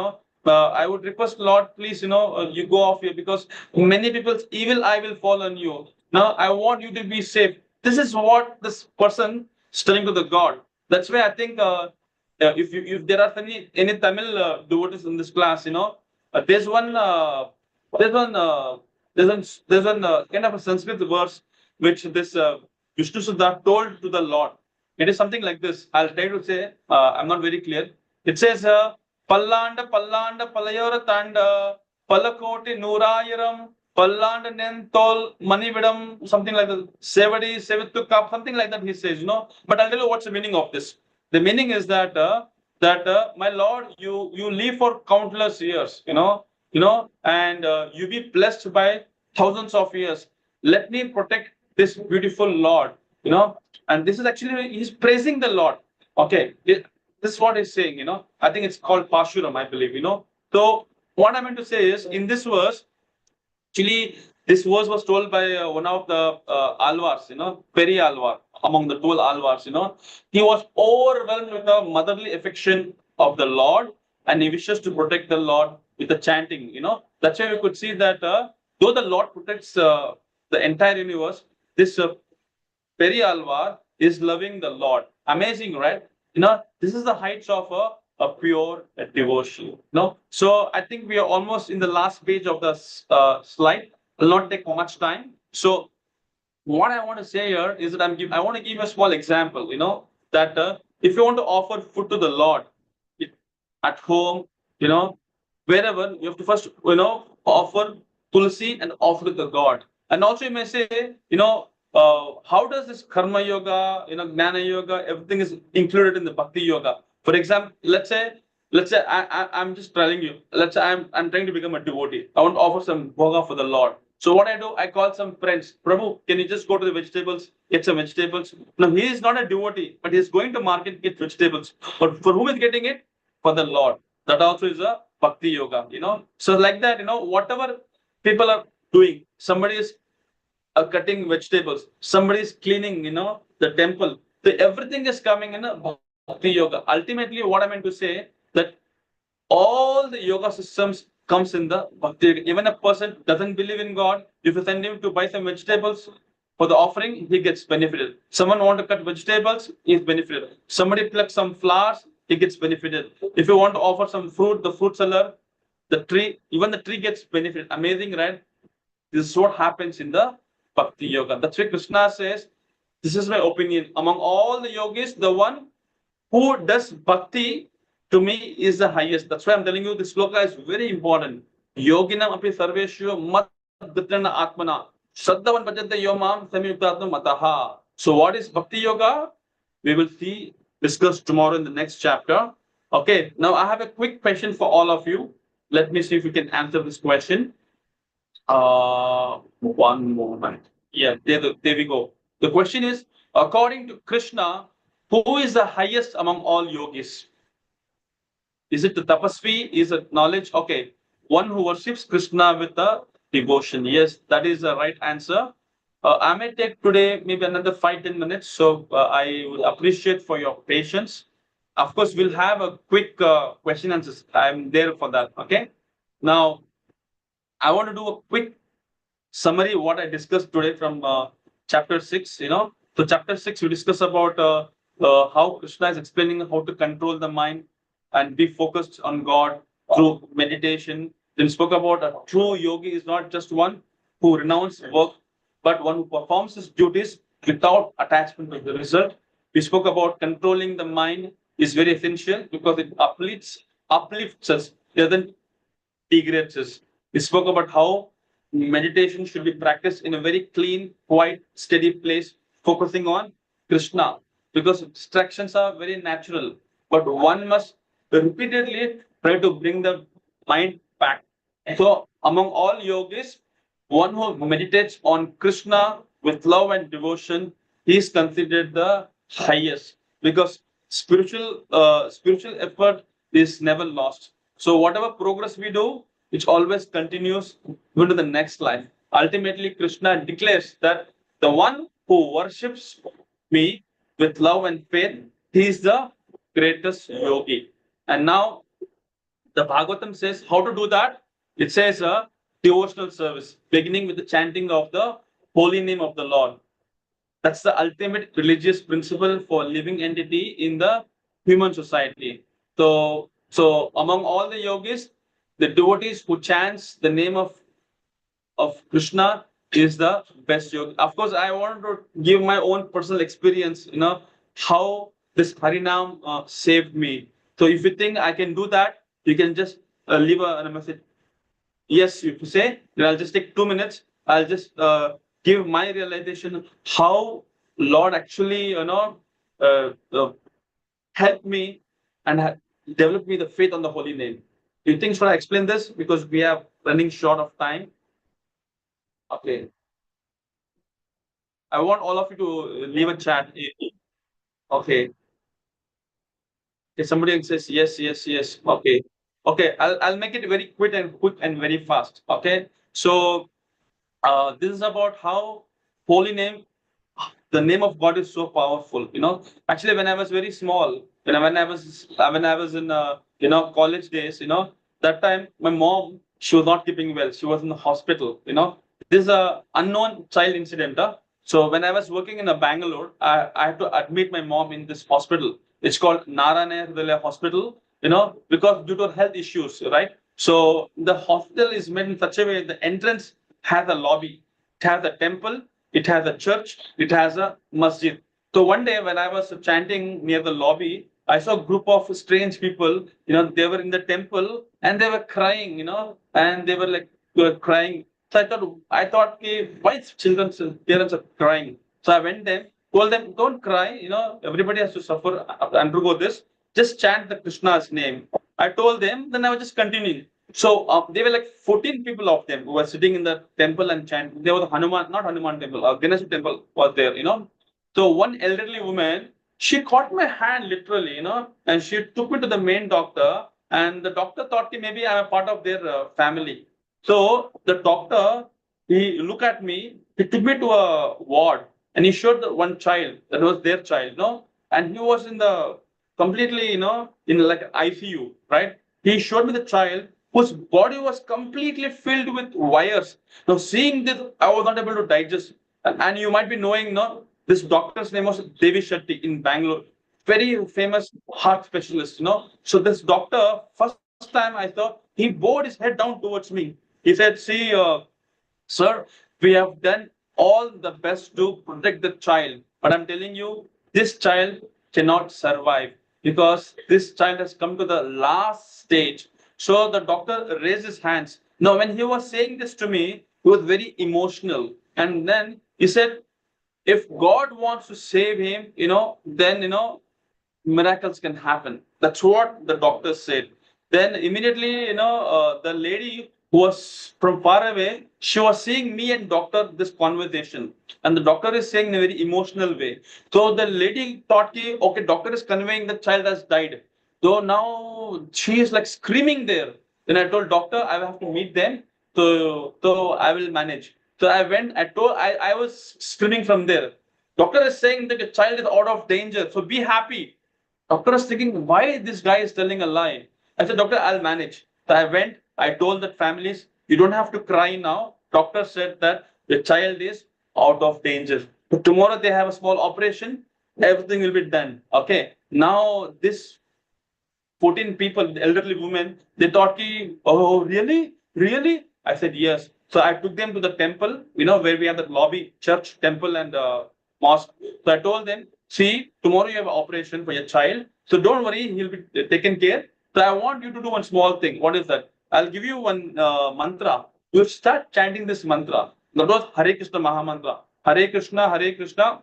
I would request Lord, please, you go off here because many people's evil eye will fall on you. Now I want you to be safe. This is what this person is telling to the God. That's why I think if there are any Tamil devotees in this class, there's one kind of a Sanskrit verse which this Vishnu Siddha told to the Lord. It is something like this. I'll try to say. I'm not very clear. It says, "Pallanda Pallanda Palayora Tanda Palakoti Nurayaram Pallanda Nentol Manividam," something like that. Sevadi Sevittu Kap, something like that. He says, But I'll tell you what's the meaning of this. The meaning is that my Lord, you live for countless years, and you be blessed by thousands of years. Let me protect this beautiful Lord, and this is actually he's praising the Lord. Okay, this is what he's saying, I think it's called Pashuram, I believe, So what I meant to say is, in this verse, actually, this verse was told by one of the Alvars, Peri Alvar, among the 12 Alvars, He was overwhelmed with the motherly affection of the Lord, and he wishes to protect the Lord with the chanting, That's why we could see that though the Lord protects the entire universe, this Peri Alvar is loving the Lord. Amazing, right? This is the heights of a pure devotion. So I think we are almost in the last page of the slide. Will not take much time. So what I want to say here is that I want to give a small example. That if you want to offer food to the Lord, at home, wherever, you have to first, offer tulsi and offer to the God. And also you may say, how does this karma yoga, jnana yoga, everything is included in the bhakti yoga. For example, let's say I'm just telling you, let's say I'm trying to become a devotee. I want to offer some bhoga for the Lord. So what I do, I call some friends. Prabhu, can you just go to the vegetables, get some vegetables? No, he is not a devotee, but he's going to market, get vegetables. But for whom is getting it? For the Lord. That also is a bhakti yoga, So like that, whatever people are doing, somebody is cutting vegetables, somebody is cleaning, the temple. So everything is coming in a bhakti yoga. Ultimately, what I meant to say that all the yoga systems comes in the bhakti yoga. Even a person doesn't believe in God, if you send him to buy some vegetables for the offering, he gets benefited. Someone want to cut vegetables, he is benefited. Somebody plucks some flowers, he gets benefited. If you want to offer some fruit, the fruit seller, the tree, even the tree gets benefited. Amazing, right? This is what happens in the bhakti yoga. That's why Krishna says, this is my opinion. Among all the yogis, the one who does bhakti to me is the highest. That's why I'm telling you this sloka is very important. Yoginam api sarveshu mat vitrana atmana. Shraddhavan bhajante yomam samyuktatma mataha. So what is bhakti yoga? We will discuss tomorrow in the next chapter. Okay, now I have a quick question for all of you. Let me see if you can answer this question. One moment. Yeah, there we go. The question is, according to Krishna, who is the highest among all yogis? Is it the tapasvi? Is it knowledge? Okay, one who worships Krishna with a devotion. Yes, that is the right answer. I may take today maybe another 5-10 minutes, so I will appreciate for your patience. Of course, we'll have a quick question and answers. I'm there for that. Okay. Now, I want to do a quick summary what I discussed today from chapter 6. So chapter 6 we discuss about how Krishna is explaining how to control the mind and be focused on God through meditation. Then spoke about a true yogi is not just one who renounces work, but one who performs his duties without attachment to the result. We spoke about controlling the mind is very essential because it uplifts us rather than degrades us. We spoke about how meditation should be practiced in a very clean, quiet, steady place, focusing on Krishna, because distractions are very natural, but one must repeatedly try to bring the mind back. So, among all yogis, one who meditates on Krishna with love and devotion, he is considered the highest because spiritual effort is never lost. So, whatever progress we do, it always continues into the next life. Ultimately, Krishna declares that the one who worships me with love and faith, he is the greatest yogi. And now the Bhagavatam says how to do that. It says a devotional service, beginning with the chanting of the holy name of the Lord. That's the ultimate religious principle for living entity in the human society. So among all the yogis, the devotees who chants the name of Krishna is the best yoga. Of course, I want to give my own personal experience, how this Harinam saved me. So if you think I can do that, you can just leave a message. Yes, if you say, then I'll just take 2 minutes. I'll just give my realization how Lord actually, helped me and developed me the faith on the holy name. Do you think should I explain this? Because we are running short of time. Okay. I want all of you to leave a chat. Okay. If somebody says yes, yes, yes. Okay. Okay. I'll make it very quick and very fast. Okay. So this is about how holy name, the name of God is so powerful. Actually, when I was very small, when I was in college days, that time my mom, she was not keeping well. She was in the hospital. This is a unknown child incident. So when I was working in a Bangalore, I had to admit my mom in this hospital. It's called Narayana Hrudaya Hospital. Because due to health issues, right? So the hospital is made in such a way the entrance has a lobby, it has a temple, it has a church, it has a masjid. So one day when I was chanting near the lobby, I saw a group of strange people. They were in the temple and they were crying. And they were like crying. So I thought, okay, why children's parents are crying? So I went there, told them, don't cry. Everybody has to suffer, undergo this. Just chant the Krishna's name. I told them, then I was just continuing. So they were like 14 people of them who were sitting in the temple and chanting. There was a Hanuman, not Hanuman temple, Ganesh temple was there. So one elderly woman, she caught my hand literally, and she took me to the main doctor. And the doctor thought that maybe I'm a part of their family. So the doctor, he looked at me, he took me to a ward and he showed the one child that was their child. And he was in the completely, in like ICU, right? He showed me the child whose body was completely filled with wires. Now, seeing this, I was not able to digest. And you might be knowing, this doctor's name was Devi Shetty in Bangalore, very famous heart specialist. So this doctor, first time I saw, he bowed his head down towards me. He said, see, sir, we have done all the best to protect the child. But I'm telling you, this child cannot survive because this child has come to the last stage. So the doctor raised his hands. Now, when he was saying this to me, he was very emotional. And then he said, if God wants to save him, then, miracles can happen. That's what the doctor said. Then immediately, the lady who was from far away, she was seeing me and doctor this conversation. And the doctor is saying in a very emotional way. So the lady thought, okay, doctor is conveying the child has died. So now she is like screaming there. Then I told doctor, I will have to meet them. So I will manage. So I went, I was screaming from there. Doctor is saying that the child is out of danger. So be happy. Doctor is thinking, why this guy is telling a lie? I said, doctor, I'll manage. So I went, I told the families, you don't have to cry now. Doctor said that the child is out of danger. So tomorrow they have a small operation, everything will be done. Okay. Now this 14 people, the elderly women, they thought, oh, really? Really? I said, yes. So I took them to the temple, where we have the lobby, church, temple, and mosque. So I told them, see, tomorrow you have an operation for your child. So don't worry, he'll be taken care. So I want you to do one small thing. What is that? I'll give you one mantra. You start chanting this mantra. That was Hare Krishna Maha Mantra. Hare Krishna, Hare Krishna,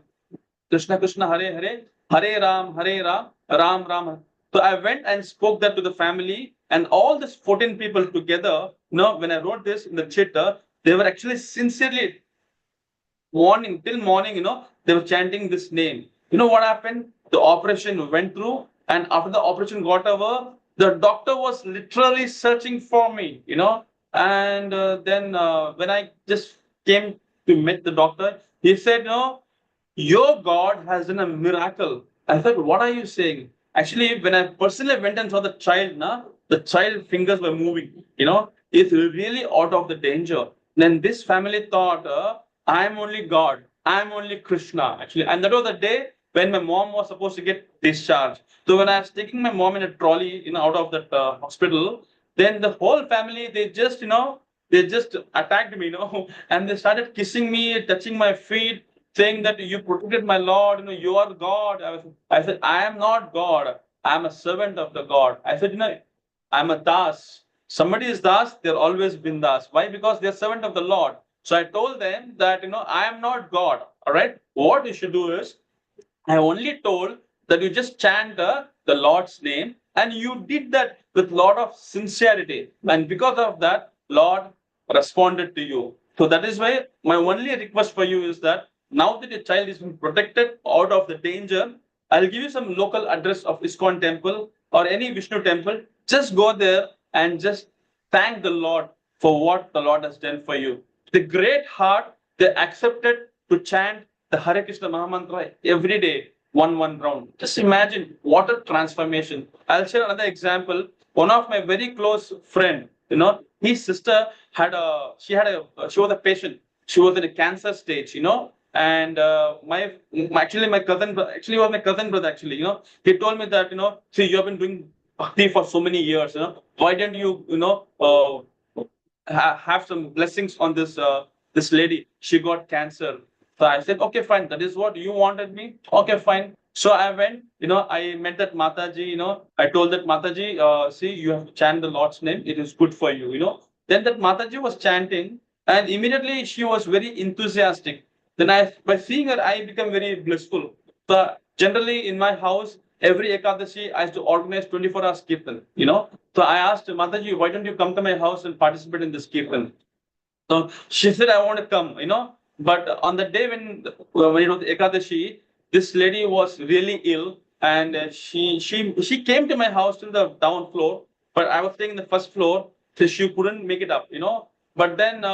Krishna Krishna, Hare Hare, Hare Ram, Hare Ram, Ram Ram. So I went and spoke that to the family, and all these 14 people together, when I wrote this in the chitta, they were actually sincerely till morning, they were chanting this name. You know what happened? The operation went through, and after the operation got over, the doctor was literally searching for me, and then when I just came to meet the doctor, he said, no, your God has done a miracle. I said, what are you saying? Actually, when I personally went and saw the child, the child fingers were moving. It's really out of the danger. Then this family thought, I'm only God. I'm only Krishna. Actually, and that was the day when my mom was supposed to get discharged. So when I was taking my mom in a trolley, out of that hospital, then the whole family, they just attacked me, and they started kissing me, touching my feet, saying that you protected my Lord, you are God. I said, I am not God. I am a servant of the God. I said, I'm a Das. Somebody is Das, they're always been Das. Why? Because they're servant of the Lord. So I told them that, I am not God. All right. What you should do is, I only told that you just chant the Lord's name, and you did that with a lot of sincerity. And because of that, Lord responded to you. So that is why my only request for you is that now that your child is being protected out of the danger, I'll give you some local address of ISKCON temple, or any Vishnu temple, just go there and just thank the Lord for what the Lord has done for you. The great heart, they accepted to chant the Hare Krishna Mahamantra every day, one round. Just imagine what a transformation. I'll share another example. One of my very close friend, his sister she was a patient. She was in a cancer stage, and actually my cousin, actually was my cousin brother. Actually, he told me that see, you have been doing bhakti for so many years. Why don't you have some blessings on this lady? She got cancer. So I said, okay, fine. That is what you wanted me. Okay, fine. So I went. I met that Mataji. I told that Mataji, see, you have to chant the Lord's name. It is good for you. Then that Mataji was chanting, and immediately she was very enthusiastic. Then by seeing her, I became very blissful. So generally in my house, every Ekadashi, I used to organize 24 hours kirtan. So I asked Mataji, why don't you come to my house and participate in this kirtan? So she said, I want to come. But on the day when it was Ekadashi, this lady was really ill, and she came to my house to the down floor, but I was staying in the first floor, so she couldn't make it up. But then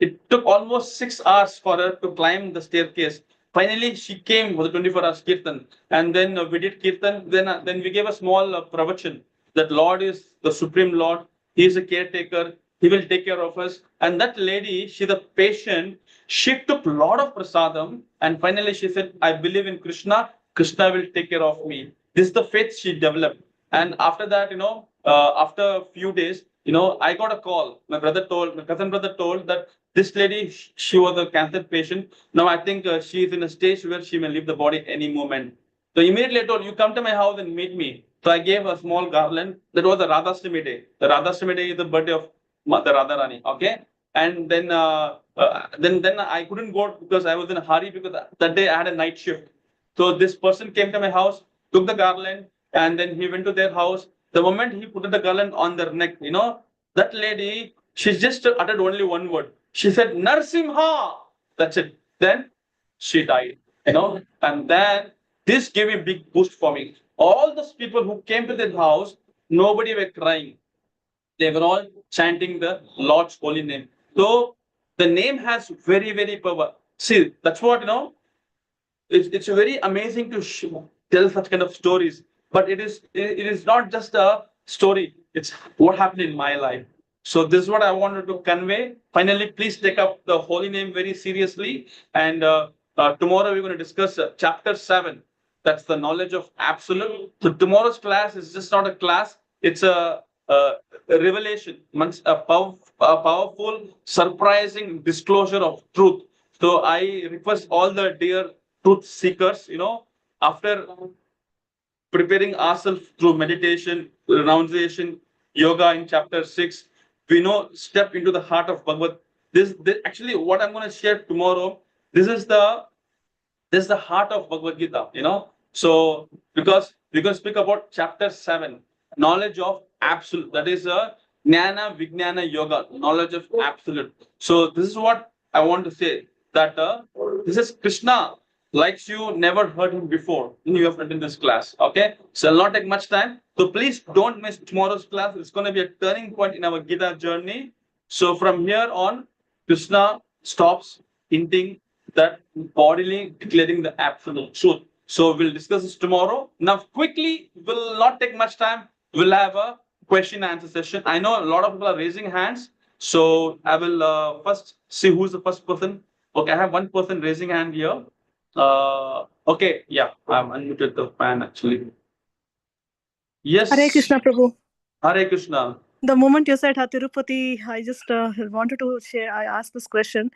it took almost 6 hours for her to climb the staircase. Finally, she came for the 24 hours kirtan, and then we did kirtan. Then we gave a small pravachan that Lord is the supreme Lord. He is a caretaker. He will take care of us. And that lady, she's a patient. She took a lot of prasadam, and finally she said, I believe in Krishna. Krishna will take care of me. This is the faith she developed. And after that, after a few days, I got a call. My cousin brother told that this lady, she was a cancer patient. Now I think she is in a stage where she may leave the body any moment. So immediately I told, you come to my house and meet me. So I gave a small garland. That was the Radhashtami day. The Radhashtami day is the birthday of Mother Radharani. Okay. And then then I couldn't go because I was in a hurry, because that day I had a night shift. So this person came to my house, took the garland, and then he went to their house. The moment he put the garland on their neck, that lady, she just uttered only one word. She said, Narsimha. That's it. Then she died, and then this gave a big boost for me. All those people who came to that house, nobody were crying. They were all chanting the Lord's holy name. So the name has very, very power. See, that's what, it's very amazing to tell such kind of stories. But it is not just a story. It's what happened in my life. So this is what I wanted to convey. Finally, please take up the holy name very seriously. And tomorrow we're going to discuss chapter 7. That's the knowledge of absolute. So tomorrow's class is just not a class. It's a revelation, a powerful, surprising disclosure of truth. So I request all the dear truth seekers, after preparing ourselves through meditation, renunciation, yoga in chapter 6, we step into the heart of Bhagavad. This actually what I'm going to share tomorrow. This is the heart of Bhagavad Gita. So because we're going to speak about chapter 7, knowledge of absolute. That is a Dhyāna-yoga, knowledge of absolute. So this is what I want to say. That this is Krishna. Likes you never heard him before. You have read in this class. Okay, so I'll not take much time. So please don't miss tomorrow's class. It's going to be a turning point in our Gita journey. So from here on, Krishna stops hinting that bodily declaring the absolute truth. So we'll discuss this tomorrow. Now, quickly, will not take much time. We'll have a question and answer session. I know a lot of people are raising hands. So I will first see who's the first person. Okay, I have one person raising hand here. Okay, yeah, I'm unmuted the fan actually. Yes. Hare Krishna, Prabhu. Hare Krishna. The moment you said Tirupati, I just wanted to share. I asked this question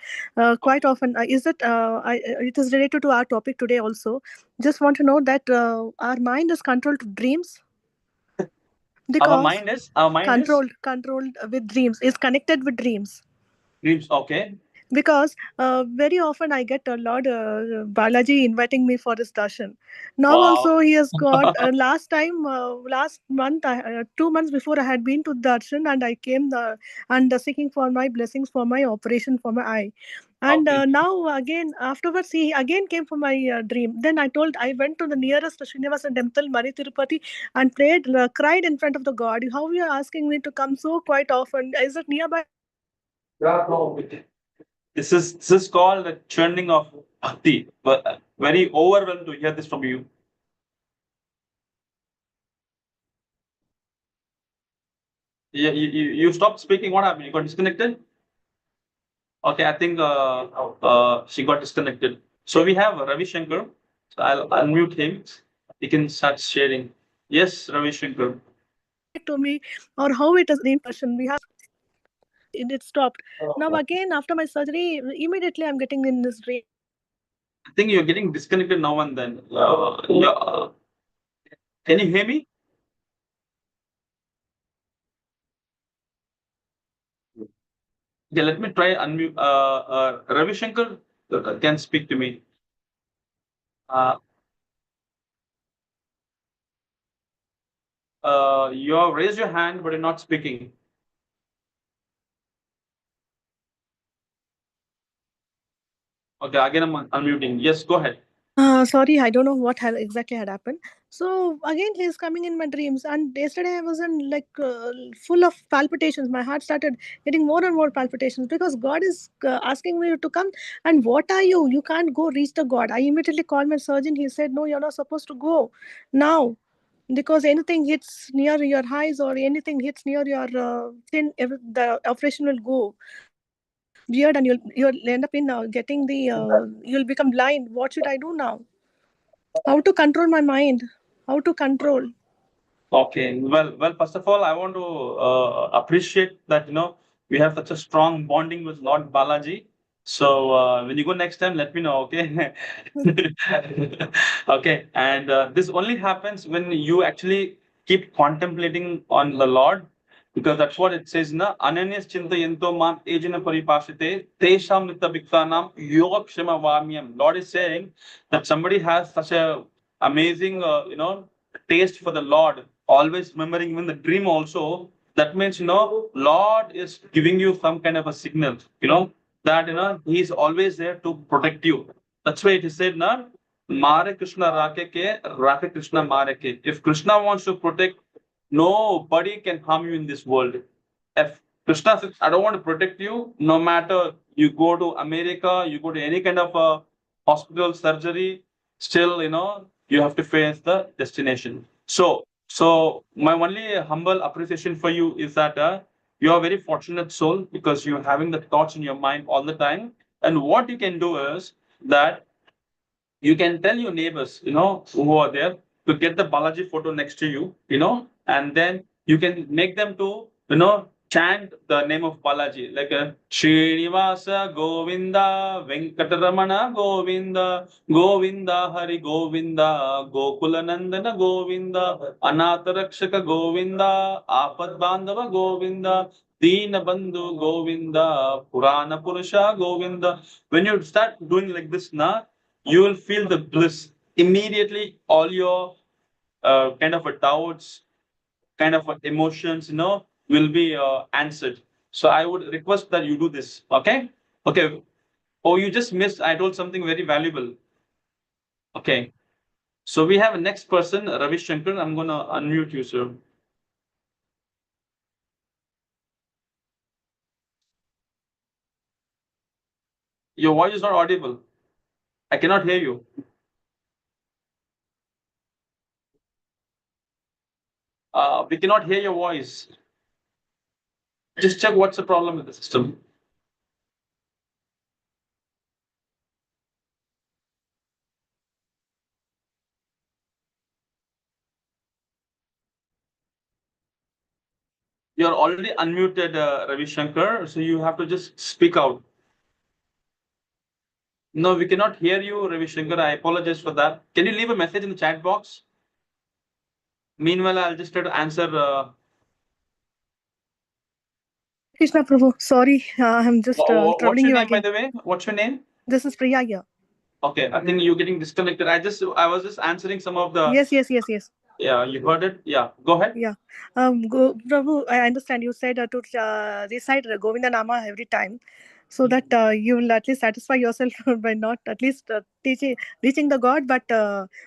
quite often. Is it? It is related to our topic today also. Just want to know that our mind is controlled to dreams. Because our mind is controlled with dreams. Is connected with dreams. Dreams, okay. Because very often I get Lord Balaji inviting me for his darshan. Now Wow. also he has got last month, 2 months before, I had been to darshan and I came and seeking for my blessings for my operation for my eye. And Okay. now again, afterwards, he again came for my dream. Then I went to the nearest Srinivasa temple, Mari Tirupati, and prayed, cried in front of the God. How you are asking me to come so quite often? Is it nearby? Yeah, no, this is called the churning of bhakti. But very overwhelmed to hear this from you. You stopped speaking. What happened? You got disconnected? Okay, I think she got disconnected. So we have Ravi Shankar. So I'll unmute him. He can start sharing. Yes, Ravi Shankar. To me, or how it is the impression we have. It stopped. Now again, after my surgery, immediately I'm getting in this dream. I think you're getting disconnected now and then. Yeah. Can you hear me? Okay, let me try unmute. Ravi Shankar can speak to me. You have raised your hand, but you're not speaking. Okay, again I'm unmuting. Yes, go ahead. Sorry, I don't know what exactly had happened. So again, he's coming in my dreams, and yesterday I was in like full of palpitations. My heart started getting more and more palpitations because God is asking me to come. And what are you? You can't go reach the God. I immediately called my surgeon. He said, "No, you're not supposed to go now." Because anything hits near your eyes or anything hits near your chin, the operation will go weird, and you'll end up in getting the you'll become blind. What should I do now? How to control my mind? How to control? Okay. Well. First of all, I want to appreciate that we have such a strong bonding with Lord Balaji. So when you go next time, let me know. Okay. Okay. And this only happens when you actually keep contemplating on the Lord, because that's what it says. Na ananyas chinta yento mam ejina paripashite tesham nitya bhiktanam yogakshama vamyam. Lord is saying that somebody has such a amazing, taste for the Lord, always remembering even the dream also. That means, Lord is giving you some kind of a signal, that, He is always there to protect you. That's why it is said, na, Mare Krishna Rake Krishna Mare ke. If Krishna wants to protect, nobody can harm you in this world. If Krishna says, I don't want to protect you, no matter you go to America, you go to any kind of hospital surgery, still, you have to face the destination. So my only humble appreciation for you is that you are a very fortunate soul because you're having the thoughts in your mind all the time. And what you can do is that you can tell your neighbors, who are there, to get the Balaji photo next to you, and then you can make them to, chant the name of Balaji, like Srinivasa Govinda, Venkataramana Govinda, Govinda Hari Govinda, Gokulanandana Govinda, Anatharakshaka Govinda, Apad Bandhava Govinda, Dina Bandhu Govinda, Purana Purusha Govinda. When you start doing like this, you will feel the bliss immediately. All your kind of a doubts, kind of emotions, will be answered. So I would request that you do this. Okay. Oh, you just missed, I told something very valuable. Okay. So we have a next person, Ravi Shankar. I'm going to unmute you, sir. Your voice is not audible. I cannot hear you. We cannot hear your voice. Just check what's the problem with the system. You're already unmuted, Ravi Shankar, so you have to just speak out. No, we cannot hear you, Ravi Shankar. I apologize for that. Can you leave a message in the chat box? Meanwhile, I'll just try to answer. Krishna Prabhu, sorry, I'm just What's troubling your you name, by again. the way? What's your name? This is Priya here. Okay, I think you're getting disconnected. I was just answering some of the. Yes. Yeah, you heard it. Yeah, go ahead. Yeah. Prabhu, I understand you said to recite Govinda Nama every time. so that you will at least satisfy yourself by not at least reaching the God. But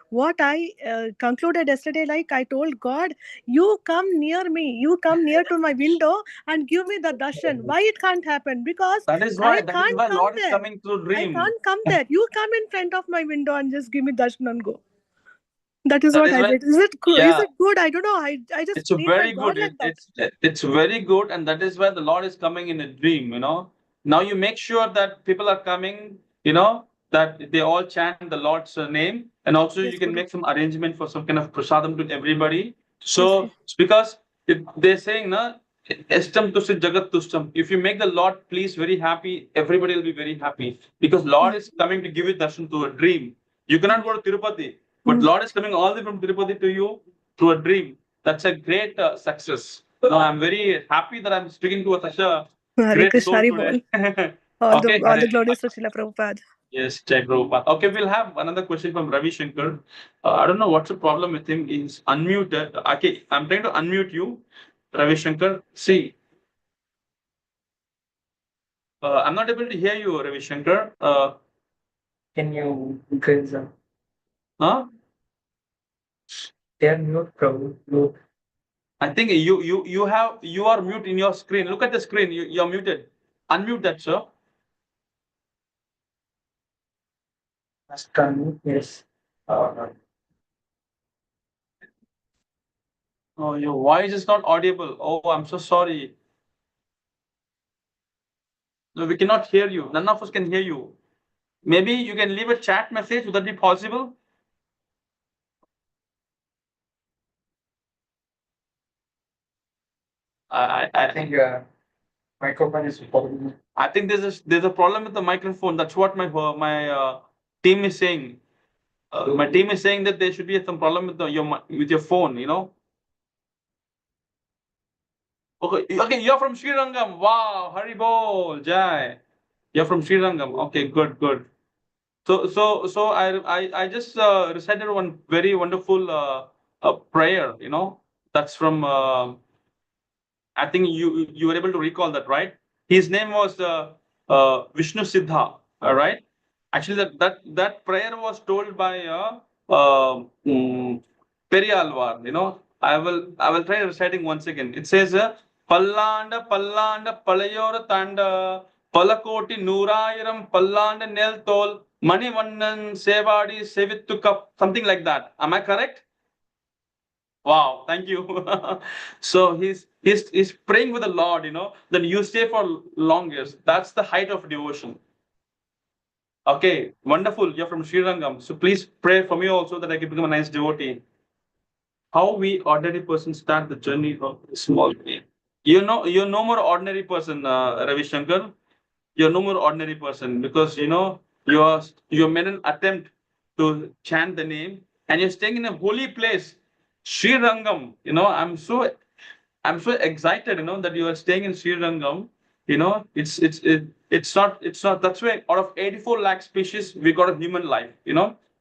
what I concluded yesterday, like I told God, you come near me, you come near to my window and give me the darshan. Why it can't happen? Because That is I why can't come Lord is there. coming through I dream. can't come there. You come in front of my window and just give me darshan and go. That is That what is I why, did. Is it good? Is yeah, it good? I don't know. I just it's a need my very God good. like that. It's very good, and that is why the Lord is coming in a dream. Now you make sure that people are coming. That they all chant the Lord's name, and also Yes, you can Guru. make some arrangement for some kind of prasadam to everybody. Yes, So yes. it's because they're saying, na, estam tushti jagat tushtam. If you make the Lord please very happy, everybody will be very happy because Lord is coming to give you darshan to a dream. You cannot go to Tirupati, but Mm. Lord is coming all the way from Tirupati to you through a dream. That's a great success. No, I'm very happy that I'm speaking to such a Hare great Krishna, soul Hare today. Bol. All Okay, the glories to Srila Prabhupada. yes, Jai Prabhupada. Okay, we'll have another question from Ravi Shankar. I don't know what's the problem with him. He's unmuted. Okay, I'm trying to unmute you, Ravi Shankar. See, I'm not able to hear you, Ravi Shankar. Can you increase the Huh? They mute, Prabhu? Mute. I think you are mute in your screen. Look at the screen. You're muted. Unmute that, sir. Must unmute, yes. Oh, your voice is not audible. Oh, I'm so sorry. No, we cannot hear you. None of us can hear you. Maybe you can leave a chat message. Would that be possible? I I think microphone is problem. I think there's a problem with the microphone. That's what my team is saying. My team is saying that there should be some problem with your phone. Okay. You're from Sri Rangam. Wow, Haribol, Jai. You're from Sri Rangam. Okay, good. So I just recited one very wonderful prayer. That's from. I think you were able to recall that, right? His name was Vishnu Siddha. All right. Actually, that prayer was told by Periyalvar. I will try reciting once again. It says, Pallanda Pallanda Palayora Tanda Palakoti Nurayiram Pallanda Nel Tol Manivannan Sevadi Sevittu Kap, something like that. Am I correct? Wow, thank you. So he's praying with the Lord, then you stay for long years. That's the height of devotion. Okay, wonderful. You're from Sri Rangam. So please pray for me also that I can become a nice devotee. How we ordinary persons start the journey of small way. You're no more ordinary person, Ravi Shankar. You're no more ordinary person because you made an attempt to chant the name and you're staying in a holy place, Sri Rangam. I'm so excited, that you are staying in Sri Rangam. It's not. That's why out of 84 lakh species, we got a human life.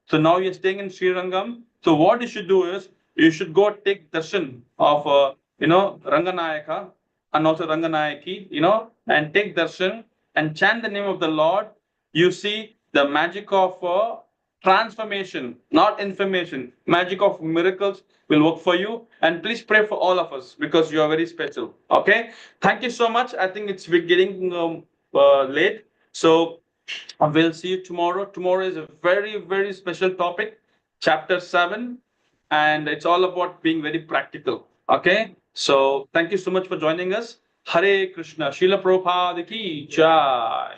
So now you're staying in Sri Rangam. So what you should do is you should go take darshan of Ranganayaka and also Ranganayaki. And take darshan and chant the name of the Lord. You see the magic of transformation, not information. Magic of miracles will work for you. And please pray for all of us because you are very special. Okay. Thank you so much. I think we're getting late. So we'll see you tomorrow. Tomorrow is a very, very special topic, chapter 7. And it's all about being very practical. Okay. So thank you so much for joining us. Hare Krishna. Srila Prabhupada ki Jai.